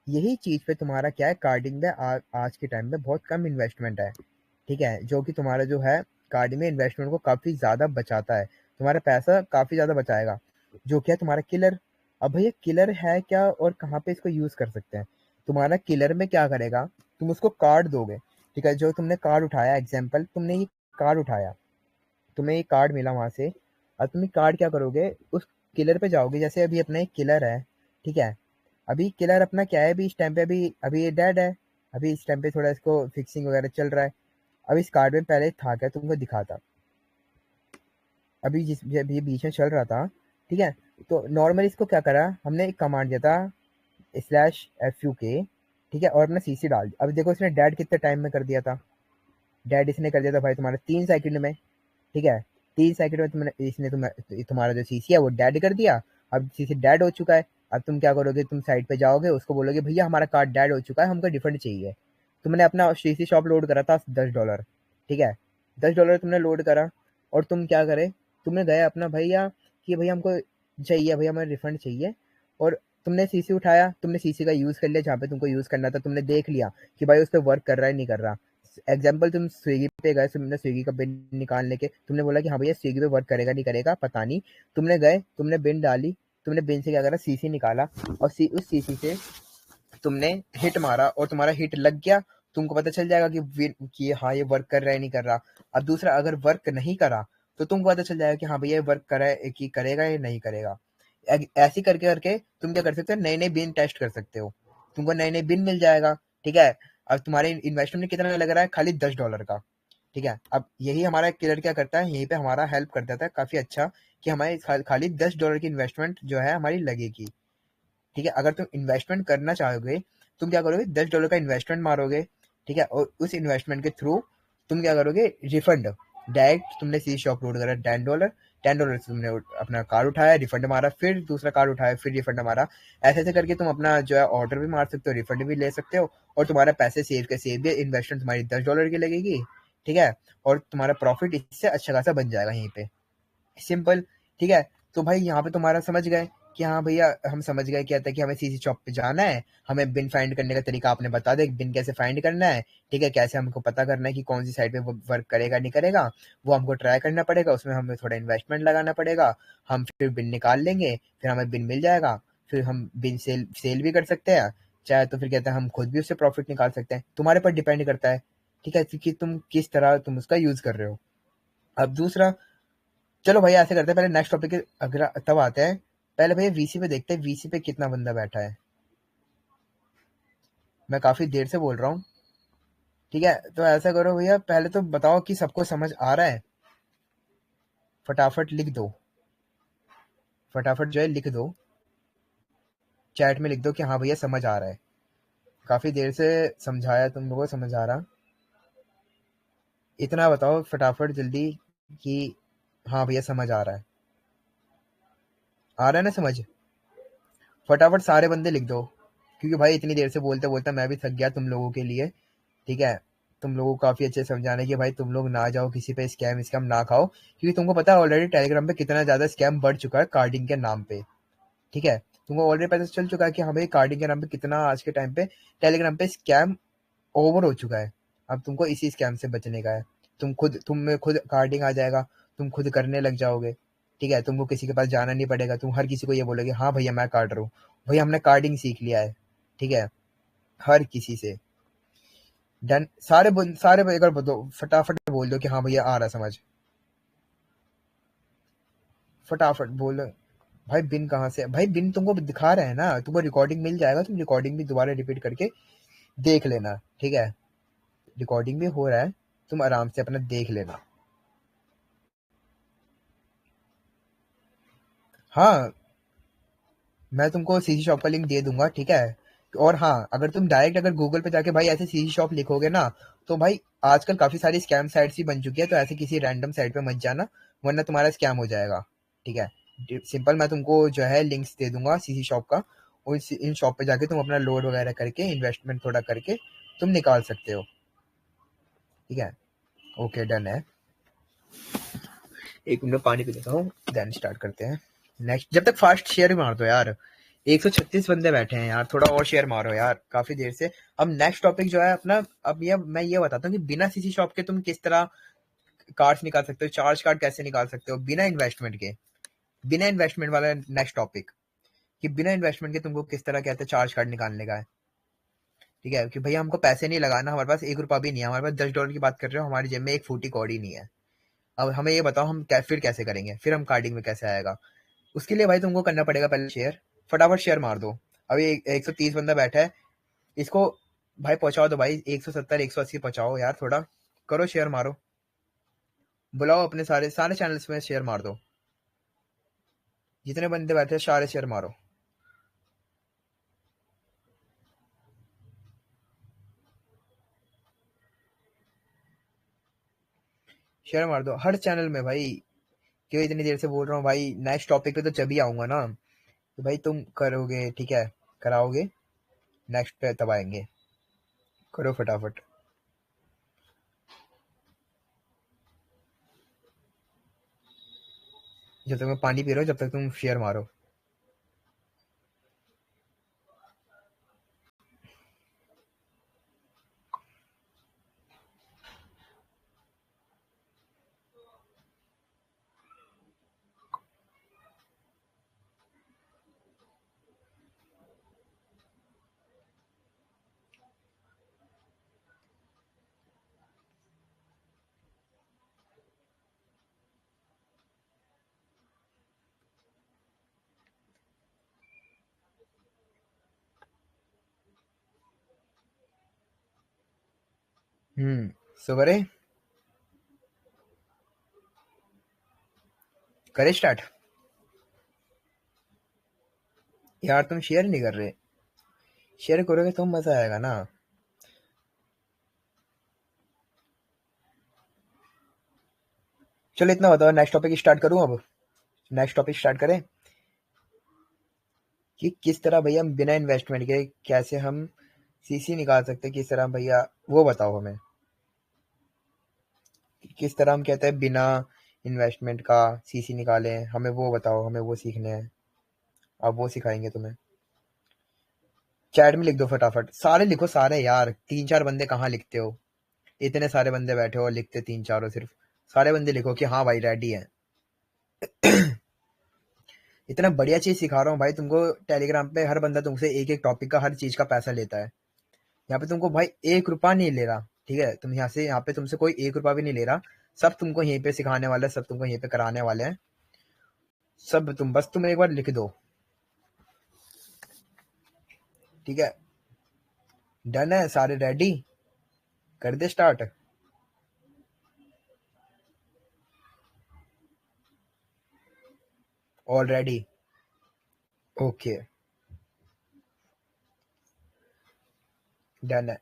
यही चीज पे तुम्हारा क्या है, कार्डिंग में आज के टाइम में बहुत कम इन्वेस्टमेंट है। ठीक है, जो कि तुम्हारा जो है कार्ड में इन्वेस्टमेंट को काफी ज्यादा बचाता है, तुम्हारा पैसा काफी ज्यादा बचाएगा, जो कि है तुम्हारा किलर। अब भैया किलर है क्या और कहाँ पे इसको यूज कर सकते हैं, तुम्हारा किलर में क्या करेगा, तुम उसको कार्ड दोगे। ठीक है, जो तुमने कार्ड उठाया, एग्जाम्पल तुमने ये कार्ड उठाया, तुम्हें ये कार्ड मिला वहां से, अब तुम ये कार्ड क्या करोगे, उस किलर पे जाओगे, जैसे अभी अपना एक किलर है। ठीक है, अभी किलर अपना क्या है, अभी इस टाइम पे अभी अभी ये डेड है, अभी इस टाइम पे थोड़ा इसको फिक्सिंग वगैरह चल रहा है। अब इस कार्ड में पहले था क्या, तुमको दिखाता, अभी जिस जब ये बीच में चल रहा था। ठीक है, तो नॉर्मली इसको क्या करा, हमने एक कमांड दिया था, /FUK। ठीक है, और अपना सीसी डाल दिया। अब देखो इसने डेड कितने टाइम में कर दिया था, डेड इसने कर दिया था भाई तुम्हारा 3 सेकंड में। ठीक है, 3 सेकंड में तुमने इसने तुम्हारा जो सीसी है वो डेड कर दिया। अब सीसी डेड हो चुका है, अब तुम क्या करोगे, तुम साइड पे जाओगे, उसको बोलोगे भैया हमारा कार्ड डेड हो चुका है, हमको रिफंड चाहिए। तुमने अपना सीसी शॉप लोड करा था $10। ठीक है, $10 तुमने लोड करा, और तुम क्या करे, तुमने गए अपना भैया कि भैया हमको चाहिए, भैया हमें रिफंड चाहिए। और तुमने सीसी उठाया, तुमने सीसी का यूज कर लिया जहाँ पे तुमको यूज करना था, तुमने देख लिया कि भाई उस पर वर्क कर रहा है नहीं कर रहा। एग्जाम्पल तुम स्विगी पे गए, तुमने स्विगी का बिल निकालने के तुमने बोला कि हाँ भैया स्विगी पे वर्क करेगा नहीं करेगा पता नहीं, तुमने गए, तुमने बिन डाली, तुमने बिन से क्या करा, सीसी निकाला, और उस सीसी से तुमने हिट मारा और तुम्हारा हिट लग गया, तुमको पता चल जाएगा कि हाँ ये वर्क कर रहा है नहीं कर रहा। अब दूसरा, अगर वर्क नहीं करा तो तुमको पता चल जाएगा कि हाँ भैया ये वर्क कर रहा है कि करेगा या नहीं करेगा। ऐसे करके करके तुम क्या कर सकते हो, नए नए बिन टेस्ट कर सकते हो, तुमको नए नए बिन मिल जाएगा। ठीक है, अब तुम्हारे इन्वेस्टमेंट कितना लग रहा है, खाली $10 का। ठीक है, अब यही हमारा किलर क्या करता है, यहीं पे हमारा हेल्प कर देता है काफी अच्छा, कि हमारे खाली $10 की इन्वेस्टमेंट जो है हमारी लगेगी। ठीक है, अगर तुम इन्वेस्टमेंट करना चाहोगे, तुम क्या करोगे, $10 का इन्वेस्टमेंट मारोगे। ठीक है, और उस इन्वेस्टमेंट के थ्रू तुम क्या करोगे, रिफंड डायरेक्ट, तुमने सी शॉप लोड करा $10, से तुमने अपना कार्ड उठाया, रिफंड मारा, फिर दूसरा कार्ड उठाया, फिर रिफंड मारा। ऐसे ऐसे करके तुम अपना जो है ऑर्डर भी मार सकते हो, रिफंड भी ले सकते हो, और तुम्हारा पैसे सेव के सेव भी, इन्वेस्टमेंट तुम्हारी $10 की लगेगी। ठीक है, और तुम्हारा प्रॉफिट इससे अच्छा खासा बन जाएगा यहीं पे, सिंपल। ठीक है, तो भाई यहाँ पे तुम्हारा समझ गए कि हाँ भैया हम समझ गए क्या था, कि हमें सीसी शॉप पे जाना है, हमें बिन फाइंड करने का तरीका आपने बता दिया, बिन कैसे फाइंड करना है। ठीक है, कैसे हमको पता करना है कि कौन सी साइड पे वो वर्क करेगा नहीं करेगा, वो हमको ट्राई करना पड़ेगा, उसमें हमें थोड़ा इन्वेस्टमेंट लगाना पड़ेगा, हम फिर बिन निकाल लेंगे, फिर हमें बिन मिल जाएगा, फिर हम बिन सेल भी कर सकते हैं, चाहे तो फिर कहते हैं हम खुद भी उससे प्रॉफिट निकाल सकते हैं, तुम्हारे पर डिपेंड करता है। ठीक है, कि तुम किस तरह तुम उसका यूज कर रहे हो। अब दूसरा, चलो भैया ऐसे करते हैं, पहले नेक्स्ट टॉपिक अगर तब आते हैं, पहले भैया वीसी पे देखते हैं, वीसी पे कितना बंदा बैठा है। मैं काफी देर से बोल रहा हूँ। ठीक है, तो ऐसा करो भैया, पहले तो बताओ कि सबको समझ आ रहा है। फटाफट लिख दो, फटाफट जो है लिख दो, चैट में लिख दो कि हाँ भैया समझ आ रहा है। काफी देर से समझाया तुम लोगों को, समझ आ रहा। इतना बताओ फटाफट जल्दी कि हाँ भैया समझ आ रहा है ना समझ। फटाफट सारे बंदे लिख दो, क्योंकि भाई इतनी देर से बोलते बोलते मैं भी थक गया तुम लोगों के लिए। ठीक है, तुम लोगों को काफी अच्छे समझाने कि भाई तुम लोग ना जाओ किसी पे स्कैम स्कैम ना खाओ, क्योंकि तुमको पता है ऑलरेडी टेलीग्राम पे कितना ज्यादा स्कैम बढ़ चुका है कार्डिंग के नाम पे। ठीक है, तुमको ऑलरेडी पता चल चुका है कि हाँ भाई कार्डिंग के नाम पे कितना आज के टाइम पे टेलीग्राम पे स्कैम ओवर हो चुका है। अब तुमको इसी स्कैम से बचने का है। तुम में खुद कार्डिंग आ जाएगा, तुम खुद करने लग जाओगे। ठीक है, तुमको किसी के पास जाना नहीं पड़ेगा, तुम हर किसी को ये बोलोगे हाँ भैया मैं काट रहा हूँ, भैया हमने कार्डिंग सीख लिया है। ठीक है, हर किसी से डन। सारे एक बार बोल दो, फटाफट बोल दो कि हाँ भैया आ रहा समझ। फटाफट बोल दो। भाई बिन कहाँ से भाई, बिन तुमको दिखा रहे हैं ना, तुमको रिकॉर्डिंग मिल जाएगा, तुम रिकॉर्डिंग भी दोबारा रिपीट करके देख लेना। ठीक है, रिकॉर्डिंग भी हो रहा है, तुम आराम से अपना देख लेना। हाँ, मैं तुमको सीसी शॉप का लिंक दे दूंगा। ठीक है, और हाँ अगर तुम डायरेक्ट अगर गूगल पे जाके भाई ऐसे सीसी शॉप लिखोगे ना, तो भाई आजकल काफी सारी स्कैम साइट्स ही बन चुकी है, तो ऐसे किसी रैंडम साइट पे मत जाना, वरना तुम्हारा स्कैम हो जाएगा। ठीक है, सिंपल मैं तुमको जो है लिंक्स दे दूंगा सीसी शॉप का, और इन शॉप पे जाके तुम अपना लोड वगैरह करके इन्वेस्टमेंट थोड़ा करके तुम निकाल सकते हो। ठीक है, ओके डन है। एक मिनट पानी पी लेता हूँ, देन स्टार्ट करते हैं। नेक्स्ट, जब तक फास्ट शेयर मार दो यार, 136 बंदे बैठे हैं यार, थोड़ा और शेयर मारो यार काफी देर से। अब नेक्स्ट टॉपिक जो है अपना, अब ये मैं ये बताता हूँ कि बिना सीसी शॉप के तुम किस तरह कार्ड्स निकाल सकते हो, चार्ज कार्ड कैसे निकाल सकते हो बिना इन्वेस्टमेंट के। बिना इन्वेस्टमेंट वाला नेक्स्ट टॉपिक, कि बिना इन्वेस्टमेंट के तुमको किस तरह कहते हैं चार्ज कार्ड निकालने का है। ठीक है, कि भैया हमको पैसे नहीं लगाना, हमारे पास 1 रुपया भी नहीं है, हमारे पास $10 की बात कर रहे हो, हमारी जेब में एक फूटी कौड़ी नहीं है। अब हमें ये बताओ हम फिर कैसे करेंगे, फिर हम कार्डिंग में कैसे आएगा। उसके लिए भाई तुमको करना पड़ेगा पहले शेयर, फटाफट शेयर मार दो। अभी 130 बंदा बैठा है, इसको भाई पहुंचाओ दो भाई, 170 180 पहुंचाओ यार, थोड़ा करो शेयर मारो। बुलाओ अपने सारे सारे चैनल्स में शेयर मार दो, जितने बंदे बैठे हैं सारे शेयर मारो। शेयर मार दो हर चैनल में भाई। क्यों इतनी देर से बोल रहा हूँ भाई, नेक्स्ट टॉपिक पे तो जब ही आऊंगा ना, तो भाई तुम करोगे। ठीक है, कराओगे, नेक्स्ट पे तब आएंगे। करो फटाफट। जब तक मैं पानी पी रहा हूँ, जब तक तुम शेयर मारो। सो करे स्टार्ट। यार तुम शेयर नहीं कर रहे, शेयर करोगे तो मजा आएगा ना। चलो इतना बताओ, नेक्स्ट टॉपिक स्टार्ट करूं अब। नेक्स्ट टॉपिक स्टार्ट करें कि किस तरह भैया हम बिना इन्वेस्टमेंट के कैसे हम सीसी निकाल सकते हैं, किस तरह भैया वो बताओ हमें। किस तरह हम कहते हैं बिना इन्वेस्टमेंट का सीसी निकालें, हमें वो बताओ, हमें वो सीखने हैं। अब वो सिखाएंगे तुम्हें। चैट में लिख दो फटाफट, सारे लिखो सारे यार, 3-4 बंदे कहाँ लिखते हो, इतने सारे बंदे बैठे हो और लिखते 3-4 हो सिर्फ। सारे बंदे लिखो कि हाँ भाई रेडी है। इतना बढ़िया चीज सिखा रहा हूँ भाई तुमको। टेलीग्राम पे हर बंदा तुमसे एक एक टॉपिक का हर चीज का पैसा लेता है। यहाँ पे तुमको भाई 1 रुपया नहीं ले रहा। ठीक है, तुम यहाँ पे तुमसे कोई 1 रुपया भी नहीं ले रहा। सब तुमको यहीं पे सिखाने वाले हैं, सब तुमको यहीं पे कराने वाले हैं। सब तुम एक बार लिख दो। ठीक है, डन है, सारे रेडी। कर दे स्टार्ट। ऑलरेडी ओके डन है।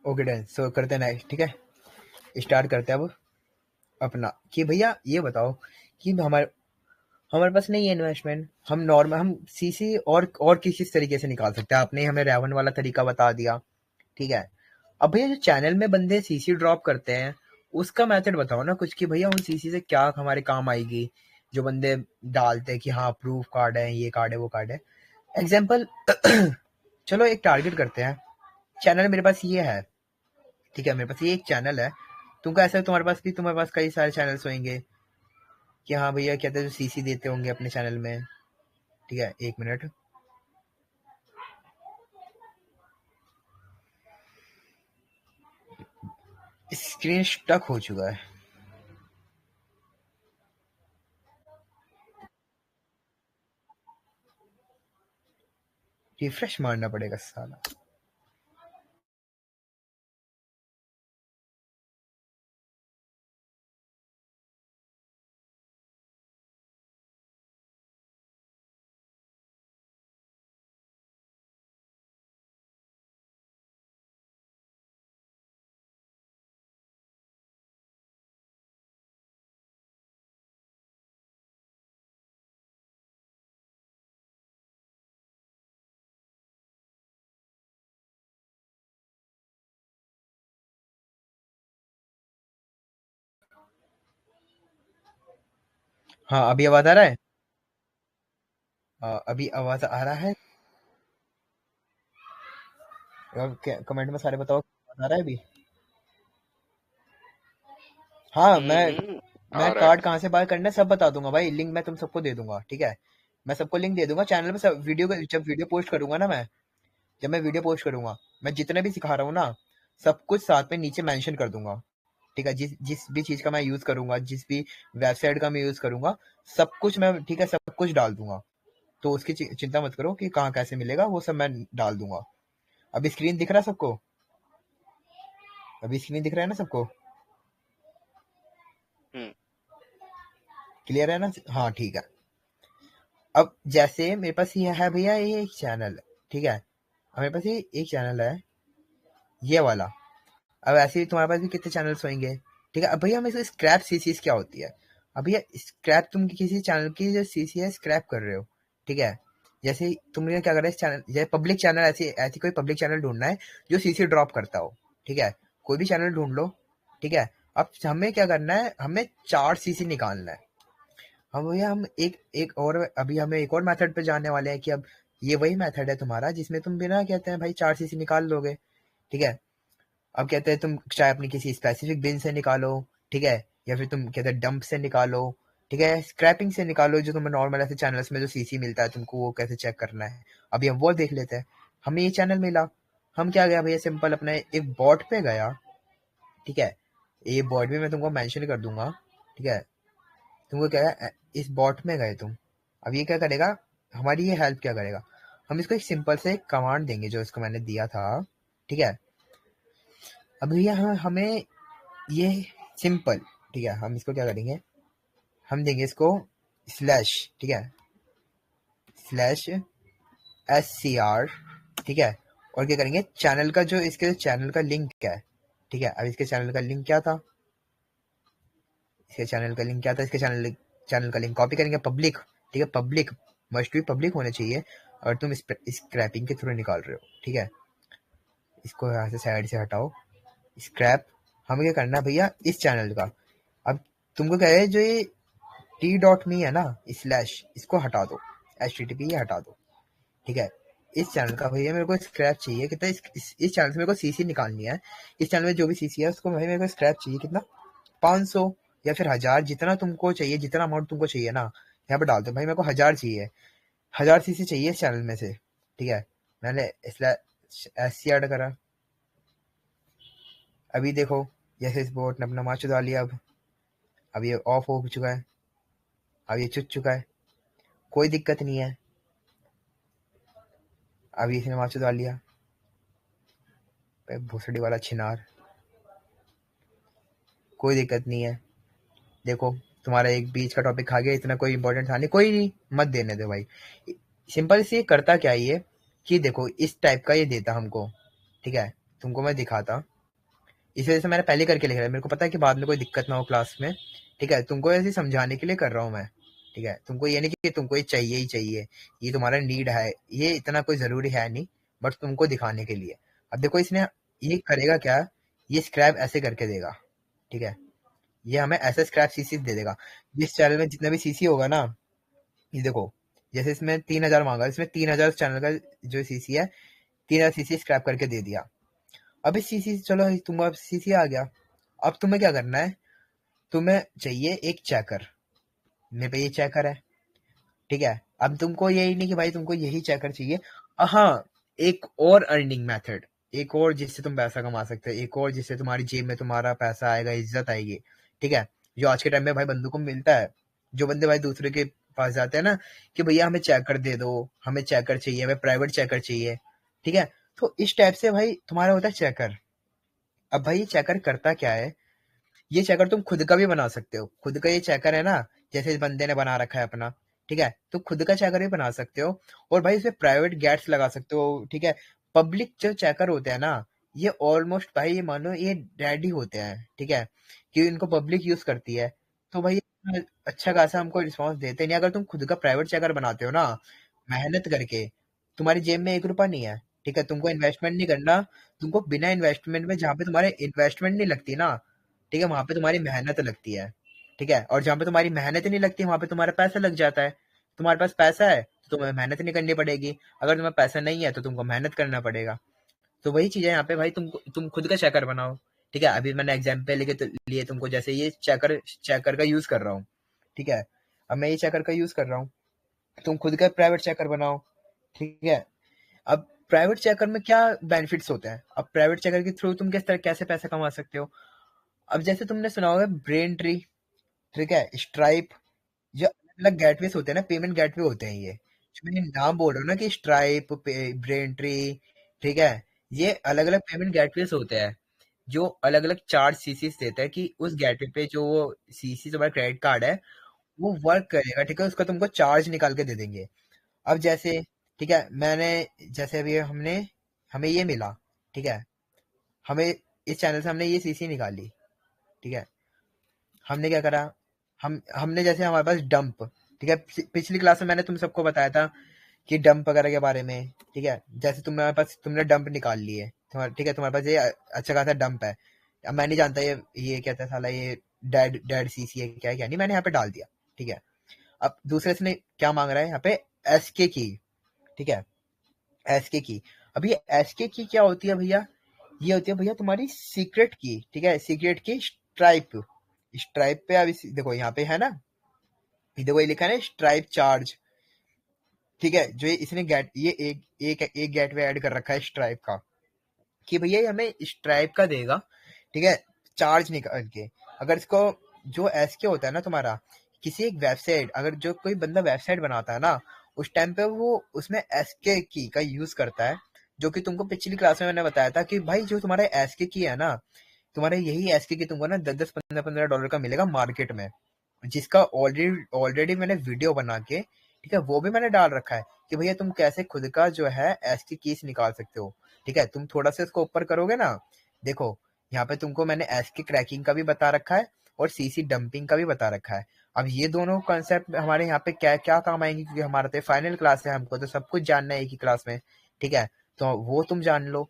Okay done. सो करते हैं नेक्स्ट, ठीक है। स्टार्ट करते हैं अब अपना कि भैया ये बताओ कि हमारे हमारे पास नहीं है इन्वेस्टमेंट, हम नॉर्मल हम सीसी और किस तरीके से निकाल सकते हैं। आपने ही हमें रेवन वाला तरीका बता दिया, ठीक है। अब भैया जो चैनल में बंदे सीसी ड्रॉप करते हैं उसका मेथड बताओ ना कुछ, कि भैया उन सीसी से क्या हमारे काम आएगी। जो बंदे डालते हैं कि हाँ प्रूफ कार्ड है, ये कार्ड है, वो कार्ड है। एग्जाम्पल चलो एक टारगेट करते हैं। चैनल मेरे पास ये है, ठीक है, मेरे पास ये एक चैनल है। तुमको ऐसा है तुम्हारे पास कई सारे चैनल्स होंगे कि हाँ भैया कहते हैं जो सीसी देते होंगे अपने चैनल में, ठीक है। एक मिनट, स्क्रीन स्टक हो चुका है, रिफ्रेश मारना पड़ेगा साला। हाँ अभी आवाज आ रहा है। अभी आवाज आ रहा है। कमेंट में सारे बताओ आवाज आ रहा है अभी। हाँ मैं आ रहा कार्ड है। कहाँ से बाय करना है सब बता दूंगा भाई, लिंक मैं तुम सबको दे दूंगा, ठीक है। मैं सबको लिंक दे दूंगा चैनल पे, सब वीडियो को जब वीडियो पोस्ट करूंगा ना मैं, जब मैं वीडियो पोस्ट करूंगा मैं जितने भी सिखा रहा हूँ ना सब कुछ साथ में नीचे मेंशन कर दूंगा, ठीक है। जिस जिस भी चीज का मैं यूज करूंगा, जिस भी वेबसाइट का मैं यूज करूंगा, सब कुछ मैं, ठीक है, सब कुछ डाल दूंगा। तो उसकी चिंता मत करो कि कहाँ कैसे मिलेगा, वो सब मैं डाल दूंगा। अभी स्क्रीन दिख रहा है सबको? अभी स्क्रीन दिख रहा है ना सबको? हम्म। क्लियर है ना? हाँ ठीक है। अब जैसे मेरे पास ये है भैया, ये एक चैनल है, ठीक है। अब मेरे पास ये एक चैनल है, ये वाला। अब ऐसे ही तुम्हारे पास भी कितने चैनल्स होंगे, ठीक है। अब भैया हमें स्क्रैप सीसीज क्या होती है? अब भैया स्क्रैप, तुम किसी चैनल की जो सीसी है स्क्रैप कर रहे हो, ठीक है। जैसे तुमने क्या करा है, इस चैनल जैसे पब्लिक चैनल, ऐसी ऐसी कोई पब्लिक चैनल ढूंढना है जो सीसी ड्रॉप करता हो, ठीक है। कोई भी चैनल ढूंढ लो, ठीक है। अब हमें क्या करना है, हमें 4 सीसी निकालना है। हम भैया हम एक एक और अभी हमें एक और मेथड पे जाने वाले हैं कि अब ये वही मेथड है तुम्हारा जिसमें तुम बिना कहते हैं भाई 4 सीसी निकाल लोगे, ठीक है। अब कहते हैं तुम चाहे अपनी किसी स्पेसिफिक बिन से निकालो, ठीक है, या फिर तुम कहते हैं डंप से निकालो, ठीक है, स्क्रैपिंग से निकालो, जो तुम्हें नॉर्मल ऐसे चैनल्स में जो सीसी मिलता है तुमको वो कैसे चेक करना है। अभी हम वो देख लेते हैं। हमें ये चैनल मिला, हम क्या गया भैया, सिंपल अपने एक बॉट पे गया, ठीक है। ये बॉट भी मैं तुमको मेंशन कर दूंगा, ठीक है। तुमको क्या है, इस बॉट में गए तुम। अब ये क्या करेगा, हमारी ये हेल्प क्या करेगा, हम इसको एक सिंपल से कमांड देंगे जो इसको मैंने दिया था, ठीक है। अब भैया हमें ये सिंपल, ठीक है, हम इसको क्या करेंगे, हम देंगे इसको स्लैश, ठीक है, स्लैश SCR, ठीक है। और क्या करेंगे, चैनल का जो इसके चैनल का लिंक क्या है, ठीक है। अब इसके चैनल का लिंक क्या था, इसके चैनल का लिंक क्या था, इसके चैनल का लिंक कॉपी करेंगे, पब्लिक, ठीक है। पब्लिक मस्ट भी पब्लिक होना चाहिए, और तुम स्क्रैपिंग के थ्रू निकाल रहे हो, ठीक है। इसको यहाँ से साइड से हटाओ, स्क्रैप। हमें क्या करना है भैया, इस चैनल का, अब तुमको क्या है, जो ये t.me है ना, स्लैश, इसको हटा दो, HTTP ये हटा दो, ठीक है। इस चैनल का भैया मेरे को स्क्रैप चाहिए कितना, इस चैनल से मेरे को सीसी निकालनी है। इस चैनल में जो भी सीसी है उसको भाई मेरे को स्क्रैप चाहिए कितना, 500 या फिर 1000, जितना तुमको चाहिए, जितना अमाउंट तुमको चाहिए ना, यहाँ पे डाल दो भाई, मेरे को 1000 चाहिए। 1000 सीसी चाहिए इस चैनल में से, ठीक है। मैंने इसलिए एससी ऐड करा। अभी देखो जैसे इस बोट ने अपना मार चुरा लिया, अब ये ऑफ हो चुका है, अब ये चुट चुका है, कोई दिक्कत नहीं है। अभी इसने मार चुरा लिया, भोसड़ी वाला छिनार, कोई दिक्कत नहीं है। देखो तुम्हारा एक बीच का टॉपिक खा गया, इतना कोई इंपॉर्टेंट था नहीं, कोई नहीं, मत देने दे भाई। सिंपल सी करता क्या ये कि देखो इस टाइप का ये देता हमको, ठीक है। तुमको मैं दिखाता, इस वजह से मैंने पहले करके लिखा है, मेरे को पता है कि बाद में कोई दिक्कत ना हो क्लास में, ठीक है। तुमको ऐसे समझाने के लिए कर रहा हूँ मैं, ठीक है। तुमको ये नहीं कि तुमको ये चाहिए ही चाहिए, ये तुम्हारा नीड है, ये इतना कोई जरूरी है नहीं, बट तुमको दिखाने के लिए। अब देखो इसने ये करेगा क्या, ये स्क्रैप ऐसे करके देगा, ठीक है। ये हमें ऐसे स्क्रैप सीसी दे देगा। जिस चैनल में जितना भी सीसी होगा ना, ये देखो जैसे इसमें 3000 मांगा, इसमें 3000 चैनल का जो सीसी है, 3000 सीसी स्क्रैप करके दे दिया। अब इस सीसी, चलो तुम अब सीसी आ गया, अब तुम्हें क्या करना है, तुम्हें चाहिए एक चेकर। मेरे पे ये चेकर है, ठीक है। अब तुमको यही नहीं कि भाई तुमको यही चेकर चाहिए, हाँ, एक और अर्निंग मेथड, एक और जिससे तुम पैसा कमा सकते हो, एक और जिससे तुम्हारी जेब में तुम्हारा पैसा आएगा, इज्जत आएगी, ठीक है। जो आज के टाइम में भाई बंदों को मिलता है, जो बंदे भाई दूसरे के पास जाते हैं ना कि भैया हमें चेकर दे दो, हमें चेकर चाहिए, हमें प्राइवेट चेकर चाहिए, ठीक है। तो इस टाइप से भाई तुम्हारा होता है चेकर। अब भाई ये चेकर करता क्या है, ये चेकर तुम खुद का भी बना सकते हो, खुद का ये चेकर है ना, जैसे इस बंदे ने बना रखा है अपना, ठीक है। तो खुद का चेकर भी बना सकते हो, और भाई इसमें प्राइवेट गेट्स लगा सकते हो, ठीक है। पब्लिक जो चेकर होते हैं ना, ये ऑलमोस्ट भाई ये मान लो ये डैडी होते हैं, ठीक है, कि इनको पब्लिक यूज करती है। तो भाई अच्छा खासा हमको रिस्पॉन्स देते नहीं। अगर तुम खुद का प्राइवेट चेकर बनाते हो ना, मेहनत करके, तुम्हारी जेब में 1 रुपया नहीं है, ठीक है। तुमको इन्वेस्टमेंट नहीं करना, तुमको बिना इन्वेस्टमेंट में, जहाँ पे तुम्हारे इन्वेस्टमेंट नहीं लगती ना, ठीक है, वहां पे तुम्हारी मेहनत लगती है, ठीक है। और जहाँ पे तुम्हारी मेहनत नहीं लगती, वहां पे तुम्हारा पैसा लग जाता है। तुम्हारे पास पैसा है तो तुम्हें मेहनत नहीं करनी पड़ेगी, अगर तुम्हें पैसा नहीं है तो तुमको मेहनत करना पड़ेगा। तो वही चीज है यहाँ पे भाई, तुम खुद का चेकर बनाओ, ठीक है। अभी मैंने एग्जाम्पल लिए तुमको, जैसे ये चेकर चेकर का यूज कर रहा हूँ, ठीक है। अब मैं ये चेकर का यूज कर रहा हूँ, तुम खुद का प्राइवेट चेकर बनाओ, ठीक है। अब प्राइवेट चेकर में क्या बेनिफिट्स होते हैं, अब प्राइवेट चेकर के थ्रू तुम किस तरह कैसे पैसा कमा सकते हो। अब जैसे तुमने सुना होगा ब्रेन ट्री, ठीक है, स्ट्राइप, जो अलग अलग गेटवेज होते हैं ना, पेमेंट गेटवे होते हैं ये, जो मैंने नाम बोल रहा हूँ ना कि स्ट्राइप, ब्रेन ट्री, ठीक है, ये अलग अलग पेमेंट गेटवेज होते हैं, जो अलग अलग चार्ज सीसीस देते हैं कि उस गेटवे पे जो वो सीसी तुम्हारा क्रेडिट कार्ड है वो वर्क करेगा, ठीक है, उसका तुमको चार्ज निकाल के दे देंगे। अब जैसे, ठीक है, मैंने, जैसे अभी हमने, हमें ये मिला, ठीक है, हमें इस चैनल से हमने ये सीसी निकाली, ठीक है। हमने क्या करा, हमने जैसे हमारे पास डंप, ठीक है, पिछली क्लास में मैंने तुम सबको बताया था कि डंप वगैरह के बारे में, ठीक है। जैसे तुम्हारे पास, तुमने डंप निकाल लिए, तुम्हारा, ठीक है, तुम्हारे पास ये अच्छा खासा डंप है। अब मैं नहीं जानता ये कहता है साला, ये डेड डेड सीसी है क्या है क्या नहीं, मैंने यहाँ पे डाल दिया, ठीक है। अब दूसरे से ने क्या मांग रहा है यहाँ पे, एसके की, ठीक है, एसके की। अब ये एसके की क्या होती है भैया, ये होती है भैया तुम्हारी सीक्रेट की, ठीक है, सीक्रेट की स्ट्राइप, स्ट्राइप पे अभी देखो यहाँ पे है ना, ये देखो ये लिखा है ना स्ट्राइप चार्ज, ठीक है। जो इसने गेट, ये एक गेटवे ऐड कर रखा है स्ट्राइप का, कि भैया ये हमें स्ट्राइप का देगा, ठीक है, चार्ज निकाल के। अगर इसको, जो एसके होता है ना तुम्हारा, किसी एक वेबसाइट, अगर जो कोई बंदा वेबसाइट बनाता है ना, उस टाइम पे वो उसमें एसके की का यूज करता है, जो कि तुमको पिछली क्लास में मैंने बताया था कि भाई जो तुम्हारे एसके की है ना, तुम्हारे यही एसके की तुमको ना 10-10 15-15 डॉलर का मिलेगा मार्केट में, जिसका ऑलरेडी ऑलरेडी मैंने वीडियो बना के, ठीक है, वो भी मैंने डाल रखा है कि भैया तुम कैसे खुद का जो है एसके कीज निकाल सकते हो, ठीक है। तुम थोड़ा सा इसको ऊपर करोगे ना, देखो यहाँ पे तुमको मैंने एसके क्रैकिंग का भी बता रखा है और सीसी डंपिंग का भी बता रखा है। अब ये दोनों कॉन्सेप्ट हमारे यहाँ पे क्या क्या काम आएंगे, क्योंकि हमारा तो फाइनल क्लास है, हमको तो सब कुछ जानना है एक ही क्लास में, ठीक है। तो वो तुम जान लो।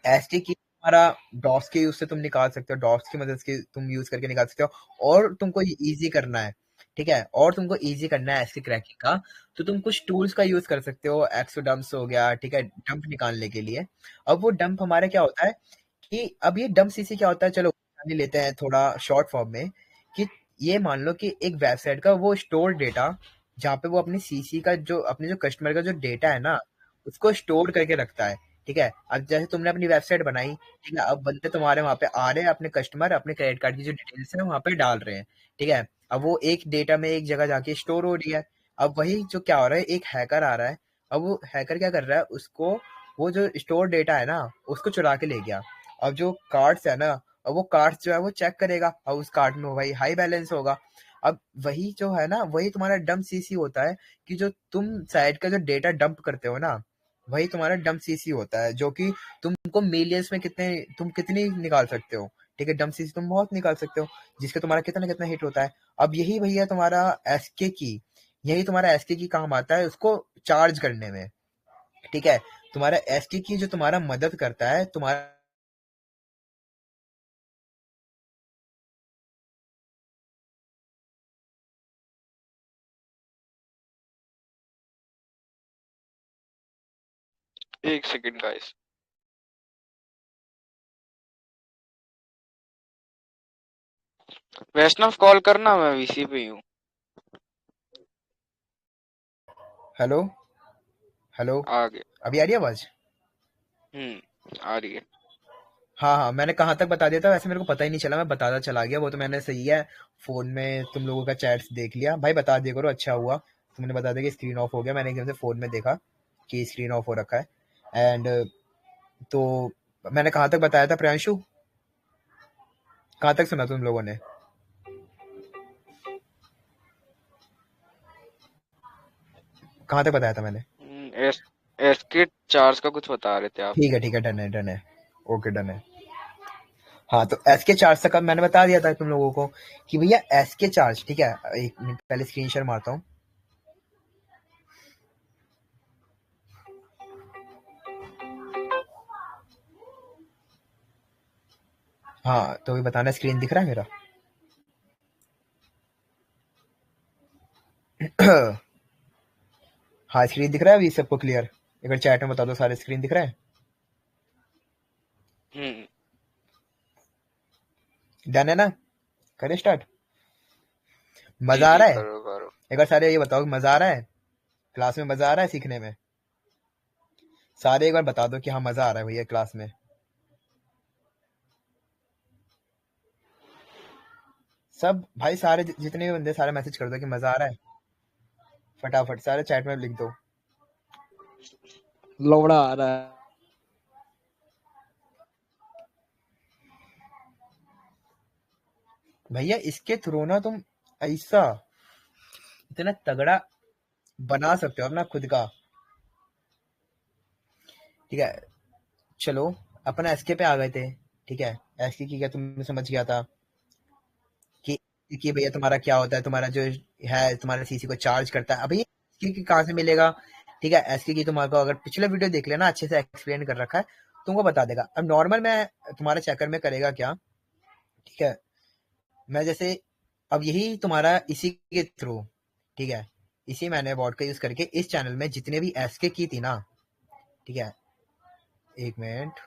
एसटी की हमारा डॉस के यूज से तुम निकाल सकते हो, डॉस की मदद से तुम यूज करके निकाल सकते हो, और तुमको इजी करना है, ठीक है, और तुमको इजी करना है एसटी क्रैकिंग का, तो तुम कुछ टूल्स का यूज कर सकते हो, एक्सो डंप्स हो गया, ठीक है, डंप निकालने के लिए। अब वो डंप हमारे क्या होता है कि, अब ये डंप सीसी क्या होता है, चलो जान लेते हैं थोड़ा शॉर्ट फॉर्म में, कि ये मान लो कि एक वेबसाइट का वो स्टोर डेटा, जहाँ पे वो अपनी सीसी का जो अपने जो कस्टमर का जो डेटा है ना उसको स्टोर करके रखता है। ठीक है, अब जैसे तुमने अपनी वेबसाइट बनाई, ठीक है, अब बंदे तुम्हारे वहां पे आ रहे हैं, अपने कस्टमर अपने क्रेडिट कार्ड की जो डिटेल्स है वहां पे डाल रहे हैं। ठीक है, अब वो एक डेटा में एक जगह जाके स्टोर हो रही है। अब वही जो क्या हो रहा है, एक हैकर आ रहा है। अब वो हैकर क्या कर रहा है, उसको वो जो स्टोर डेटा है ना उसको चुरा के ले गया। अब जो कार्ड्स है ना, अब वो कार्ड्स जो है वो चेक करेगा, अब उस कार्ड में भाई हाई बैलेंस होगा। अब वही जो है ना, वही तुम्हारा डंप सीसी होता है, कि जो तुम साइट का जो डेटा डंप करते हो ना, वही तुम्हारा डंप सीसी होता है, जो कि तुमको मिलियंस में तुम कितनी निकाल सकते हो। ठीक है, डंप सीसी तुम बहुत निकाल सकते हो, जिसका तुम्हारा कितना कितना हिट होता है। अब यही भैया तुम्हारा एसके की, यही तुम्हारा एसके की काम आता है उसको चार्ज करने में। ठीक है, तुम्हारा एसके की जो तुम्हारा मदद करता है तुम्हारा। एक सेकंड गाइस। वैष्णव कॉल करना, मैं वीसी पे ही हूँ। हेलो, हेलो, आ गया। अभी आ रही है आवाज? आ रही है। हाँ हाँ, मैंने कहाँ तक बता दिया था वैसे, मेरे को पता ही नहीं चला, मैं बताता चला गया। वो तो मैंने सही है, फोन में तुम लोगों का चैट्स देख लिया भाई, बता दिया करो, अच्छा हुआ तुमने बता दिया कि स्क्रीन ऑफ हो गया। मैंने एकदम से फोन में देखा कि स्क्रीन ऑफ हो रखा है। एंड तो मैंने कहाँ तक बताया था प्रियांशु, कहाँ तक सुना तुम लोगों ने? कहाँ तक बताया था मैंने? एस एसके चार्ज का कुछ बता रहे थे आप। ठीक है, डन है, डन है, ओके डन है। हाँ, तो एस के चार्ज तक अब मैंने बता दिया था तुम लोगों को कि भैया एस के चार्ज। ठीक है, एक मिनट पहले स्क्रीन शेयर मारता हूँ। हाँ, तो अभी बताना, स्क्रीन दिख रहा है मेरा? हाँ, स्क्रीन दिख रहा है अभी सबको क्लियर? एक बार चैट में बता दो सारे, स्क्रीन दिख रहा है? हम्म। डन है ना? करें स्टार्ट? जी मजा आ जी, रहा है? करो करो। एक बार सारे ये बताओ कि मजा आ रहा है, क्लास में मजा आ रहा है सीखने में? सारे एक बार बता दो कि हाँ मजा आ रहा है भैया क्लास में। सब भाई, सारे जितने भी बंदे, सारे मैसेज कर दो कि मजा आ रहा है। फटाफट सारे चैट में लिख दो। लौड़ा आ रहा है। भैया इसके थ्रू ना तुम ऐसा इतना तगड़ा बना सकते हो अपना खुद का। ठीक है, चलो अपन एसके पे आ गए थे। ठीक है, एसके की क्या तुम समझ गया था कि भैया तुम्हारा क्या होता है, तुम्हारा जो है तुम्हारा सीसी को चार्ज करता है। अभी एसके की कहाँ से मिलेगा? ठीक है, एसके की तुम्हारे को अगर पिछले वीडियो देख लेना, अच्छे से एक्सप्लेन कर रखा है, तुमको बता देगा। अब नॉर्मल में तुम्हारे चक्कर में करेगा क्या? ठीक है, मैं जैसे अब यही तुम्हारा इसी के थ्रू, ठीक है, इसी मैंने बॉट का यूज करके इस चैनल में जितने भी एसके की थी ना, ठीक है, एक मिनट,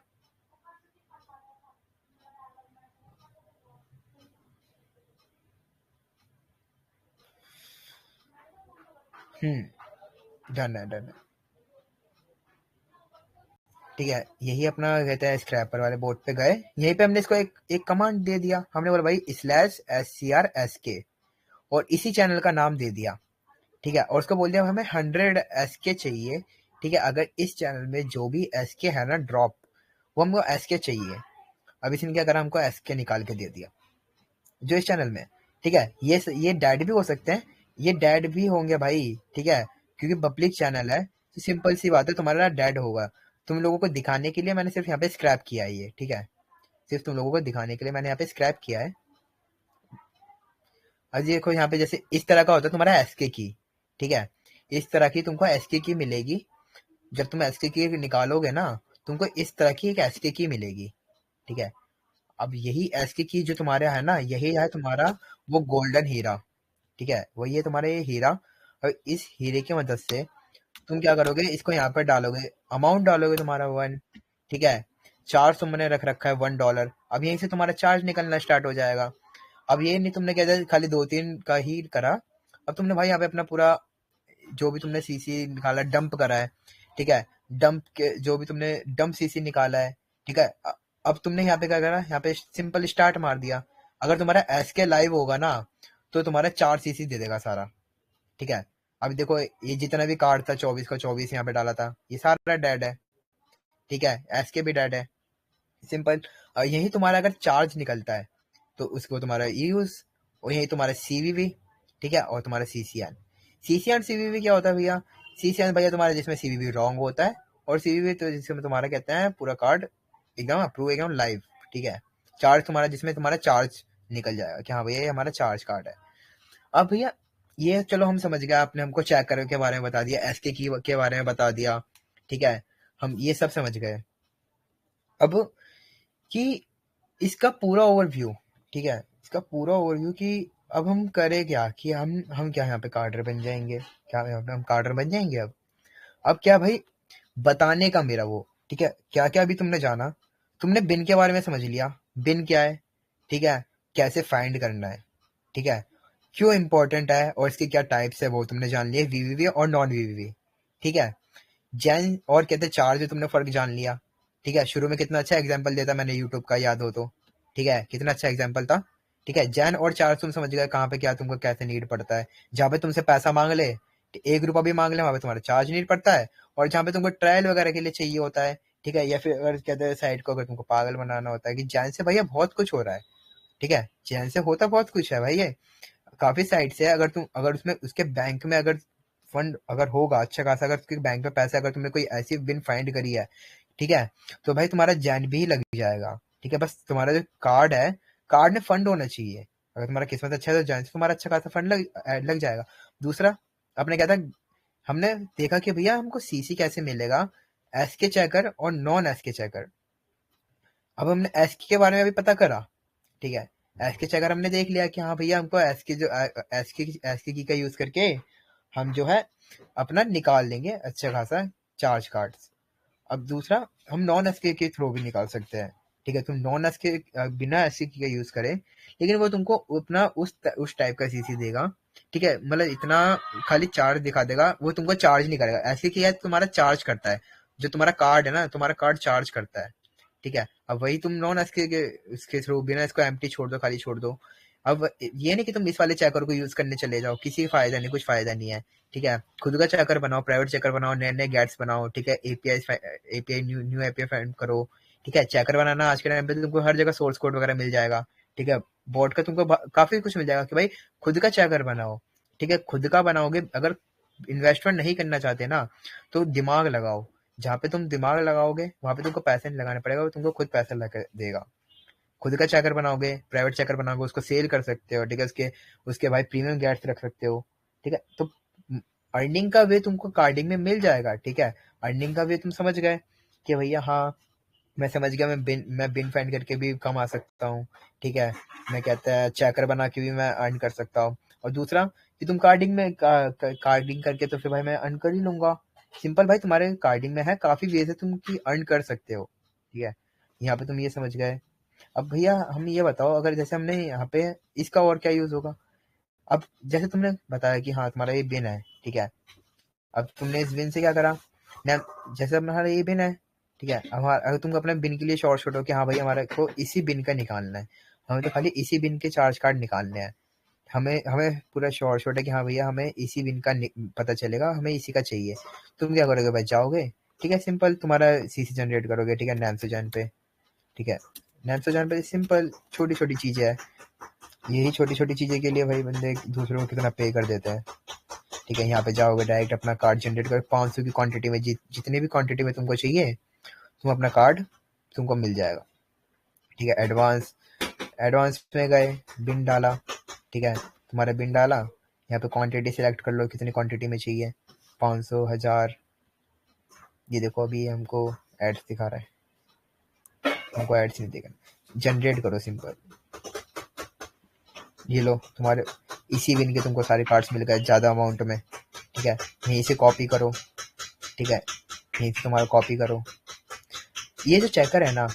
डन है, डन है। ठीक है, यही अपना कहते हैं स्क्रैपर वाले बोर्ड पे गए, यहीं पे हमने इसको एक कमांड दे दिया, हमने बोला भाई /SCR/SK, और इसी चैनल का नाम दे दिया। ठीक है, और उसको बोल दिया हमें 100 SK चाहिए। ठीक है, अगर इस चैनल में जो भी SK है ना ड्रॉप, वो हमको SK चाहिए। अब इसने क्या करा, हमको SK निकाल के दे दिया जो इस चैनल में। ठीक है, ये डैड भी हो सकते हैं, ये डैड भी होंगे भाई। ठीक है, क्योंकि पब्लिक चैनल है तो सिंपल सी बात है तुम्हारा डैड होगा। तुम लोगों को दिखाने के लिए मैंने सिर्फ यहाँ पे स्क्रैप किया है ये। ठीक है, सिर्फ तुम लोगों को दिखाने के लिए मैंने यहाँ पे स्क्रैप किया है। अब देखो यहाँ पे जैसे इस तरह का होता है तुम्हारा एसके की। ठीक है, इस तरह की तुमको एसके की मिलेगी। जब तुम एसके की निकालोगे ना, तुमको इस तरह की एक एसके की मिलेगी। ठीक है, अब यही एसके की जो तुम्हारे है ना, यही है तुम्हारा वो गोल्डन हीरा। ठीक है, वही है तुम्हारा ये हीरा। और इस हीरे की मदद से तुम क्या करोगे, इसको यहाँ पर डालोगे, अमाउंट डालोगे तुम्हारा 1। ठीक है, चार्ज तुमने रख रखा है $1। अब यहीं से तुम्हारा चार्ज निकलना स्टार्ट हो जाएगा। अब ये नहीं तुमने कहते खाली 2-3 का ही करा, अब तुमने भाई यहाँ पे अपना पूरा जो भी तुमने सीसी निकाला, डंप करा है, ठीक है, डंप के जो भी तुमने डंप सीसी निकाला है, ठीक है, अब तुमने यहाँ पे क्या करा, यहाँ पे सिंपल स्टार्ट मार दिया। अगर तुम्हारा एसके लाइव होगा ना, तो तुम्हारा 4 सीसी दे देगा सारा, ठीक है। अब देखो ये जितना भी कार्ड था 24 का 24 यहाँ पे डाला था, ये सारा डेड है, ठीक है, एसके भी डेड है, सिंपल। यही तुम्हारा अगर चार्ज निकलता है तो उसको तुम्हारा यूज, और यही तुम्हारा सीवीवी, ठीक है, और तुम्हारा सीसीएन। सीसीएन सीवीवी क्या होता है भैया? सीसीएन भैया तुम्हारा जिसमें सीवीवी रॉन्ग होता है, और सीवीवी तो जिसमें तुम्हारा कहते हैं पूरा कार्ड एकदम अप्रूव, एकदम लाइव, ठीक है। चार्ज तुम्हारा जिसमें तुम्हारा चार्ज निकल जाएगा कि हाँ भैया ये हमारा चार्ज कार्ड है। अब भैया ये चलो हम समझ गए, आपने हमको चेक कर के बारे में बता दिया, एसके की के बारे में बता दिया, ठीक है, हम ये सब समझ गए। अब कि इसका पूरा ओवरव्यू, ठीक है, इसका पूरा ओवरव्यू कि अब हम करें क्या, कि हम क्या यहाँ पे कार्डर बन जाएंगे, क्या यहाँ पे हम कार्डर बन जाएंगे अब क्या भाई, बताने का मेरा वो, ठीक है। क्या क्या अभी तुमने जाना, तुमने बिन के बारे में समझ लिया, बिन क्या है, ठीक है, कैसे फाइंड करना है, ठीक है, क्यों इंपॉर्टेंट है और इसके क्या टाइप्स है वो तुमने जान लिए, वीवीवी और नॉन वीवीवी, ठीक है। जैन और कहते चार्ज तुमने फर्क जान लिया, ठीक है। शुरू में कितना अच्छा एग्जाम्पल देता मैंने यूट्यूब का, याद हो तो, ठीक है, कितना अच्छा एग्जाम्पल था, ठीक है। जैन और चार्ज तुम समझ गए कहाँ पे क्या तुमको कैसे नीड पड़ता है। जहाँ पे तुमसे पैसा मांग ले, 1 रुपया भी मांग ले, वहां पे तुम्हारा चार्ज नीड पड़ता है, और जहाँ पे तुमको ट्रायल वगैरह के लिए चाहिए होता है, ठीक है, या फिर अगर कहते हैं साइट को अगर तुमको पागल बनाना होता है कि जैन से भैया बहुत कुछ हो रहा है, ठीक है, जैन से होता बहुत कुछ है भाई, ये काफी साइट से, अगर तुम अगर उसमें उसके बैंक में अगर फंड अगर होगा अच्छा खासा, अगर उसके बैंक में पैसा, अगर तुमने कोई ऐसी बिन फाइंड करी है, ठीक है, तो भाई तुम्हारा जैन भी लग जाएगा, ठीक है। बस तुम्हारा जो कार्ड है, कार्ड में फंड होना चाहिए, अगर तुम्हारा किस्मत अच्छा है तो जैन से तुम्हारा अच्छा खासा फंड लग जाएगा। दूसरा, अपने क्या था, हमने देखा कि भैया हमको सीसी कैसे मिलेगा, एसके चेकर और नॉन एसके चेकर। अब हमने एसके के बारे में भी पता करा, ठीक है, एसके चेकर हमने देख लिया कि हाँ भैया हमको एसके जो एसके की का यूज करके हम जो है अपना निकाल लेंगे अच्छा खासा चार्ज कार्ड्स। अब दूसरा, हम नॉन एसके के थ्रू भी निकाल सकते हैं, ठीक है। तुम नॉन एसके बिना एसके का यूज करे, लेकिन वो तुमको उतना उस टाइप का सीसी देगा, ठीक है, मतलब इतना खाली चार्ज दिखा देगा, वो तुमको चार्ज नहीं करेगा। एसके की है तुम्हारा चार्ज करता है, जो तुम्हारा कार्ड है ना, तुम्हारा कार्ड चार्ज करता है, ठीक है। अब वही तुम नॉन एसके के इसके थ्रू बिना इसको एम्प्टी छोड़ दो, खाली छोड़ दो। अब ये नहीं कि तुम इस वाले चेकर को यूज करने चले जाओ, किसी का फायदा नहीं, कुछ फायदा नहीं है, ठीक है। खुद का चेकर बनाओ, प्राइवेट चेकर बनाओ, नए नए गैट्स बनाओ, ठीक है, API new new API find करो, ठीक है। चेकर बनाना आज के टाइम पे तो तुमको हर जगह सोर्स कोड वगैरह मिल जाएगा, ठीक है। बोर्ड का तुमको काफी कुछ मिल जाएगा कि भाई खुद का चेकर बनाओ, ठीक है। खुद का बनाओगे, अगर इन्वेस्टमेंट नहीं करना चाहते ना, तो दिमाग लगाओ, जहाँ पे तुम दिमाग लगाओगे वहां पे तुमको पैसे नहीं लगाने पड़ेगा, वो तुमको खुद पैसा लगा देगा। खुद का चेकर बनाओगे, प्राइवेट चेकर बनाओगे, उसको सेल कर सकते हो, ठीक है, उसके उसके भाई प्रीमियम गैट्स रख सकते हो, ठीक है। तो अर्निंग का वे तुमको कार्डिंग में मिल जाएगा, ठीक है। अर्निंग का वे तुम समझ गए कि भैया हाँ, मैं समझ गया, मैं बिन फाइंड करके भी कमा सकता हूँ, ठीक है। मैं कहता है चेकर बना के भी मैं अर्न कर सकता हूँ। और दूसरा कि तुम कार्डिंग में कार्डिंग करके तो फिर भाई मैं अर्न कर ही लूंगा। सिंपल भाई, तुम्हारे कार्डिंग में है काफी वे से तुम की अर्न कर सकते हो, ठीक है। यहाँ पे तुम ये समझ गए। अब भैया हम ये बताओ, अगर जैसे हमने यहाँ पे इसका और क्या यूज होगा। अब जैसे तुमने बताया कि हाँ तुम्हारा ये बिन है, ठीक है। अब तुमने इस बिन से क्या करा ना, जैसे हमारा ये बिन है, ठीक है। अब अगर तुमको अपने बिन के लिए शॉर्ट शॉर्ट हो कि हाँ भाई हमारे को इसी बिन का निकालना है, हमें तो खाली इसी बिन के चार्ज कार्ड निकालने हैं, हमें हमें पूरा शॉर्ट शॉर्ट है कि हाँ भैया हमें इसी बिन का पता चलेगा, हमें इसी का चाहिए। तुम क्या करोगे भाई, जाओगे, ठीक है, सिंपल तुम्हारा सीसी जनरेट करोगे, ठीक है, नैमसोजन पे, ठीक है। नैमसोजन पे सिंपल छोटी छोटी चीजें है, यही छोटी छोटी चीजें के लिए भाई बंदे दूसरों को कितना पे कर देते हैं, ठीक है। यहाँ पे जाओगे डायरेक्ट अपना कार्ड जनरेट कर, 500 की क्वांटिटी में, जितनी भी क्वांटिटी में तुमको चाहिए, तुम अपना कार्ड तुमको मिल जाएगा, ठीक है। एडवांस एडवांस में गए, बिन डाला, ठीक है, तुम्हारा बिन डाला, यहाँ पे क्वांटिटी सिलेक्ट कर लो कितनी क्वांटिटी में चाहिए, 500, 1000। ये देखो अभी हमको एड्स दिखा रहा है, हमको एड्स नहीं दिखा, जनरेट करो सिंपल। ये लो तुम्हारे इसी बिन के तुमको सारे कार्ड्स मिल गए ज्यादा अमाउंट में, ठीक है। यहीं से कॉपी करो, ठीक है, यहीं से तुम्हारा कॉपी करो। ये जो चेकर है ना,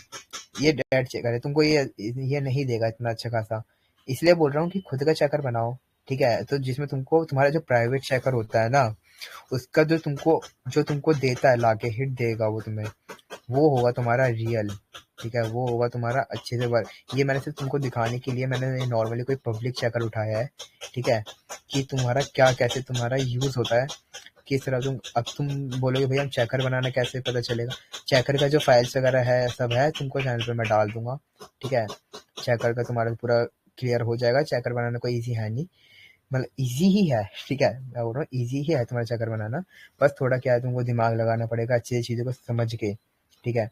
ये डेड चेकर है, तुमको ये नहीं देगा इतना अच्छा खासा, इसलिए बोल रहा हूँ कि खुद का चेकर बनाओ, ठीक है। तो जिसमें तुमको तुम्हारा जो प्राइवेट चेकर होता है ना, उसका जो तुमको देता है लाके हिट देगा वो तुम्हें, वो होगा तुम्हारा रियल। ठीक है, वो होगा तुम्हारा अच्छे से वर्क। ये मैंने सिर्फ तुमको दिखाने के लिए मैंने नॉर्मली कोई पब्लिक चेकर उठाया है। ठीक है, कि तुम्हारा क्या कैसे तुम्हारा यूज होता है, किस तरह तुम बोलोगे भैया हम चेकर बनाना कैसे पता चलेगा। चेकर का जो फाइल्स वगैरह है सब है, तुमको चैनल पे मैं डाल दूंगा। ठीक है, चेकर का तुम्हारा पूरा क्लियर हो जाएगा। चेकर बनाना कोई ईजी है नहीं, मतलब ईजी ही है। ठीक है, मैं बोल रहा हूँ ईजी ही है तुम्हारा चेकर बनाना। बस थोड़ा क्या है, तुमको दिमाग लगाना पड़ेगा अच्छी अच्छी चीज़ों को समझ के। ठीक है,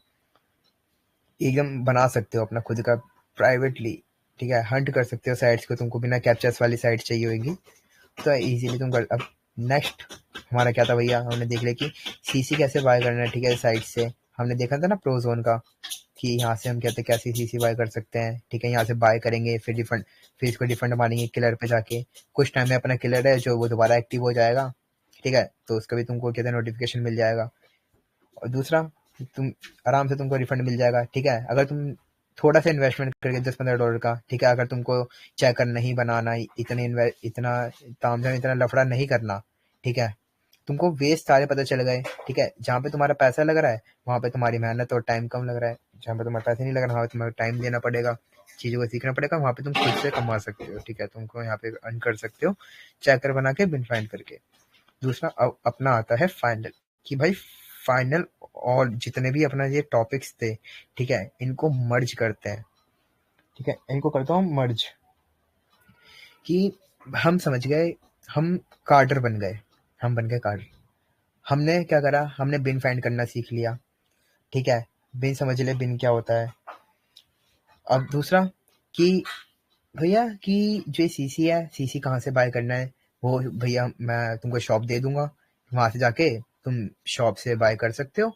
एकदम बना सकते हो अपना खुद का प्राइवेटली। ठीक है, हंट कर सकते हो साइट्स को, तुमको बिना कैप्चर्स वाली साइट चाहिए होगी तो इजीली तुम कर। अब नेक्स्ट हमारा क्या था भैया, हमने देख लिया कि सीसी कैसे बाय करना है। ठीक है, साइट से हमने देखा था ना प्रोजोन का, कि यहाँ से हम कहते हैं कैसे सीसी बाय कर सकते हैं। ठीक है, यहाँ से बाय करेंगे, फिर रिफंड, फिर इसको रिफंड मारेंगे किलर पे जाके। कुछ टाइम में अपना किलर है जो वो दोबारा एक्टिव हो जाएगा। ठीक है, तो उसका भी तुमको कहते हैं नोटिफिकेशन मिल जाएगा। और दूसरा, तुम आराम से तुमको रिफंड मिल जाएगा। ठीक है, अगर तुम थोड़ा सा इन्वेस्टमेंट करके $10-15 का। ठीक है, अगर तुमको चेकर नहीं बनाना, इतना तामझाम इतना लफड़ा नहीं करना। ठीक है, तुमको वेस्ट सारे पता चल गए। ठीक है, जहाँ पे तुम्हारा पैसा लग रहा है वहां पे तुम्हारी मेहनत और टाइम कम लग रहा है। जहाँ पे तुम्हारा पैसा नहीं लग रहा वहाँ पे तुम्हारा टाइम देना पड़ेगा, चीज़ों को सीखना पड़ेगा। वहाँ पे तुम खुद से कमा सकते हो। ठीक है, तुमको यहाँ पे अर्न कर सकते हो चेकर बना के, बिन फाइंड करके। दूसरा अपना आता है फाइनल, कि भाई फाइनल और जितने भी अपना ये टॉपिक्स थे, ठीक है, इनको मर्ज करते हैं। ठीक है, इनको करता हूँ मर्ज, कि हम समझ गए, हम कार्डर बन गए, हम बन गए कार्डर। हमने क्या करा, हमने बिन फाइंड करना सीख लिया। ठीक है, बिन समझ ले बिन क्या होता है। अब दूसरा, कि भैया कि जो सीसी है, सीसी कहाँ से बाय करना है, वो भैया मैं तुमको शॉप दे दूंगा, वहां से जाके तुम शॉप से बाय कर सकते हो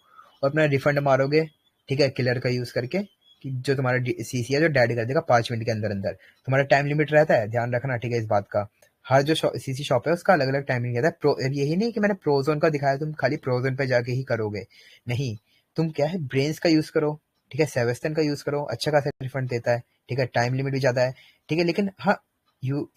और अपना रिफंड मारोगे। ठीक है, किलर का यूज करके, कि जो तुम्हारा सीसी है जो डैड कर देगा 5 मिनट के अंदर अंदर। तुम्हारा टाइम लिमिट रहता है, ध्यान रखना। ठीक है, इस बात का, हर जो सीसी शॉप है उसका अलग अलग टाइमिंग रहता है। यही नहीं कि मैंने प्रोजोन का दिखाया तुम खाली प्रोजोन पे जाके ही करोगे, नहीं। तुम क्या है, ब्रेन्स का यूज करो। ठीक है, सेवेस्टन का यूज करो, अच्छा खासा रिफंड देता है। ठीक है, टाइम लिमिट भी ज्यादा है। ठीक है, लेकिन हाँ,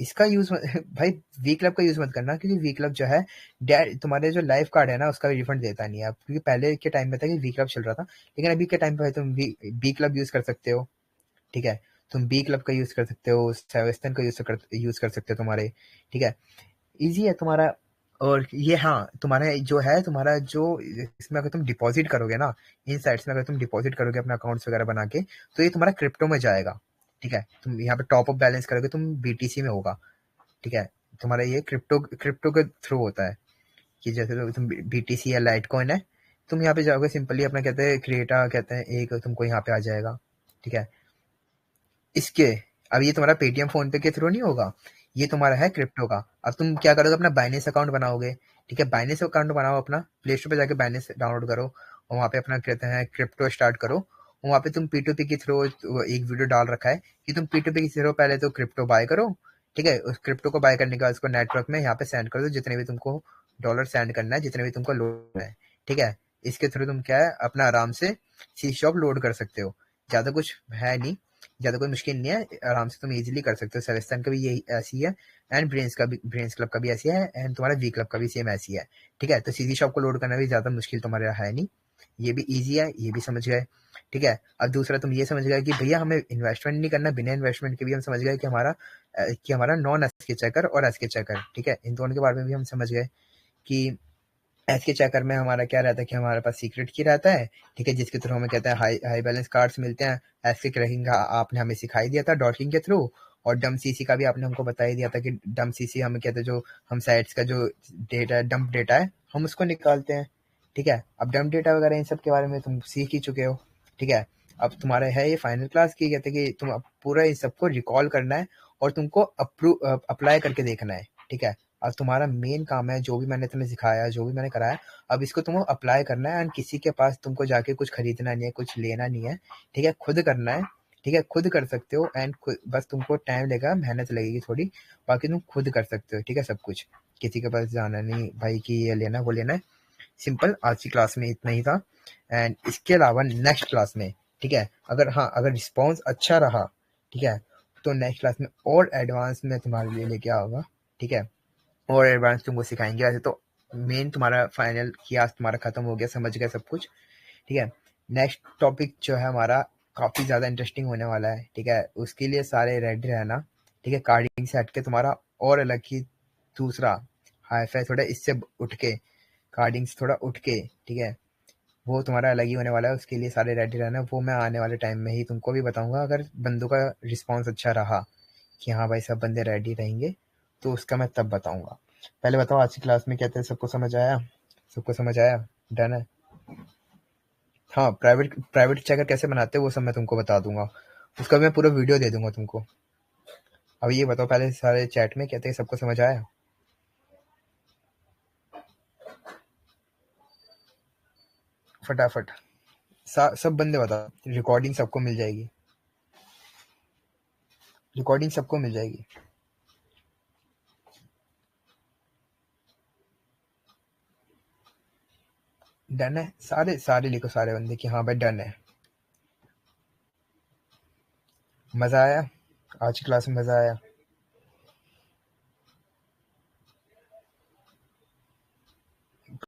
इसका यूज भाई वी क्लब का यूज मत करना, क्योंकि वी क्लब जो है तुम्हारे जो लाइफ कार्ड है ना उसका रिफंड देता नहीं है अब। क्योंकि पहले के टाइम में था कि वी क्लब चल रहा था, लेकिन अभी के टाइम पे तुम बी क्लब यूज कर सकते हो। ठीक है, तुम बी क्लब का यूज कर सकते हो, सेवेस्टन का यूज कर सकते हो तुम्हारे। ठीक है, इजी है तुम्हारा। और ये हाँ, तुम्हारा जो है, तुम्हारा जो इसमें अगर तुम डिपॉजिट करोगे ना, इन साइट्स में अगर तुम डिपॉजिट करोगे अपना अकाउंट्स वगैरह बना के, तो ये तुम्हारा क्रिप्टो में जाएगा। ठीक है, तुम यहाँ पे टॉप अप बैलेंस करोगे, तुम बीटीसी में होगा। ठीक है, तुम्हारा ये क्रिप्टो क्रिप्टो के थ्रू होता है, कि जैसे तो तुम बीटीसी या लाइट कॉइन है, तुम यहाँ पे जाओगे सिंपली अपना कहते हैं क्रिएटा, कहते हैं एक तुमको यहाँ पे आ जाएगा। ठीक है, इसके, अब ये तुम्हारा पेटीएम फोन पे के थ्रू नहीं होगा, ये तुम्हारा है क्रिप्टो का। अब तुम क्या करोगे, अपना बाइनेंस अकाउंट बनाओगे। ठीक है, बाइनेंस अकाउंट बनाओ, अपना प्ले स्टोर पे जाके बाइनेंस डाउनलोड करो और वहाँ पे अपना कहते हैं क्रिप्टो स्टार्ट करो। और वहाँ पे तुम पी2पी के थ्रू एक वीडियो डाल रखा है कि तुम पी2पी के थ्रू पहले तो क्रिप्टो बाय करो। ठीक है, उस क्रिप्टो को बाय करने के बाद उसको नेटवर्क में यहाँ पे सेंड कर दो, जितने भी तुमको डॉलर सेंड करना है, जितने भी तुमको लोड है। ठीक है, इसके थ्रू तुम क्या है, अपना आराम से सी शॉप लोड कर सकते हो। ज्यादा कुछ है नहीं, ज़्यादा कोई मुश्किल नहीं है, आराम से तुम इजीली कर सकते हो। सेलेस्टन का भी यही ऐसी है, एंड ब्रेन्स क्लब का भी ऐसी है, एंड तुम्हारा वी क्लब का भी सेम ऐसी है। ठीक है, तो सीधी शॉप को लोड करना भी ज़्यादा मुश्किल तुम्हारे है नहीं, ये भी ईजी है, ये भी समझ गए। ठीक है, अब दूसरा तुम ये समझ गए कि भैया हमें इन्वेस्टमेंट नहीं करना, बिना इन्वेस्टमेंट के भी हम समझ गए कि हमारा नॉन एसके चेकर और एसके चेकर। ठीक है, इन दोनों के बारे में भी हम समझ गए कि एस के चेकर में हमारा क्या रहता है, कि हमारे पास सीक्रेट की रहता है। ठीक है, जिसके थ्रू हमें कहते हैं हाई हाई बैलेंस कार्ड्स मिलते हैं। एस के क्रैकिंग का आपने हमें सिखाई दिया था डॉटिंग के थ्रू, और डम सीसी का भी आपने हमको बता ही दिया था कि डम सीसी हमें कहते हैं जो हम साइट्स का जो डेटा डंप डेटा है हम उसको निकालते हैं। ठीक है, अब डंप डेटा वगैरह इन सब के बारे में तुम सीख ही चुके हो। ठीक है, अब तुम्हारे है ये फाइनल क्लास की, कहते हैं कि तुम अब पूरा इन सबको रिकॉल करना है और तुमको अप्लाई करके देखना है। ठीक है, अब तुम्हारा मेन काम है, जो भी मैंने तुम्हें सिखाया, जो भी मैंने कराया, अब इसको तुमको अप्लाई करना है। एंड किसी के पास तुमको जाके कुछ खरीदना नहीं है, कुछ लेना नहीं है। ठीक है, खुद करना है। ठीक है, खुद कर सकते हो, एंड बस तुमको टाइम लगेगा, मेहनत लगेगी थोड़ी, बाकी तुम खुद कर सकते हो। ठीक है, सब कुछ किसी के पास जाना नहीं भाई कि ये लेना वो लेना है। सिंपल, आज की क्लास में इतना ही था। एंड इसके अलावा नेक्स्ट क्लास में, ठीक है, अगर हाँ अगर रिस्पॉन्स अच्छा रहा, ठीक है, तो नेक्स्ट क्लास में और एडवांस में तुम्हारे लिए लेके आऊंगा। ठीक है, और एडवांस तुमको सिखाएंगे। वैसे तो मेन तुम्हारा फाइनल कि आज तुम्हारा खत्म हो गया, समझ गए सब कुछ, ठीक है। नेक्स्ट टॉपिक जो है हमारा काफी ज्यादा इंटरेस्टिंग होने वाला है, ठीक है। उसके लिए सारे रेडी रहना, ठीक है। कार्डिंग से हट के तुम्हारा और अलग ही दूसरा हाई फाई, थोड़ा इससे उठ के, कार्डिंग से थोड़ा उठ के, ठीक है, वो तुम्हारा अलग ही होने वाला है। उसके लिए सारे रेडी रहना, वो मैं आने वाले टाइम में ही तुमको भी बताऊंगा। अगर बंदों का रिस्पॉन्स अच्छा रहा कि हाँ भाई सब बंदे रेडी रहेंगे, तो उसका मैं तब बताऊंगा। पहले बताओ आज की क्लास में क्या था, सबको समझ आया? सबको समझ आया? डन है? हाँ, प्राइवेट प्राइवेट चेकर कैसे बनाते हैं वो सब मैं तुमको बता दूंगा, उसका मैं पूरा वीडियो दे दूंगा तुमको। अब ये बताओ पहले सारे चैट में कहते हैं सबको समझ आया? फटाफट सब बंदे बताओ, रिकॉर्डिंग सबको मिल जाएगी, रिकॉर्डिंग सबको मिल जाएगी। डन है? सारे सारे लिखो, सारे बंदे कि हाँ भाई डन है। मजा आया? आज की क्लास में मजा आया?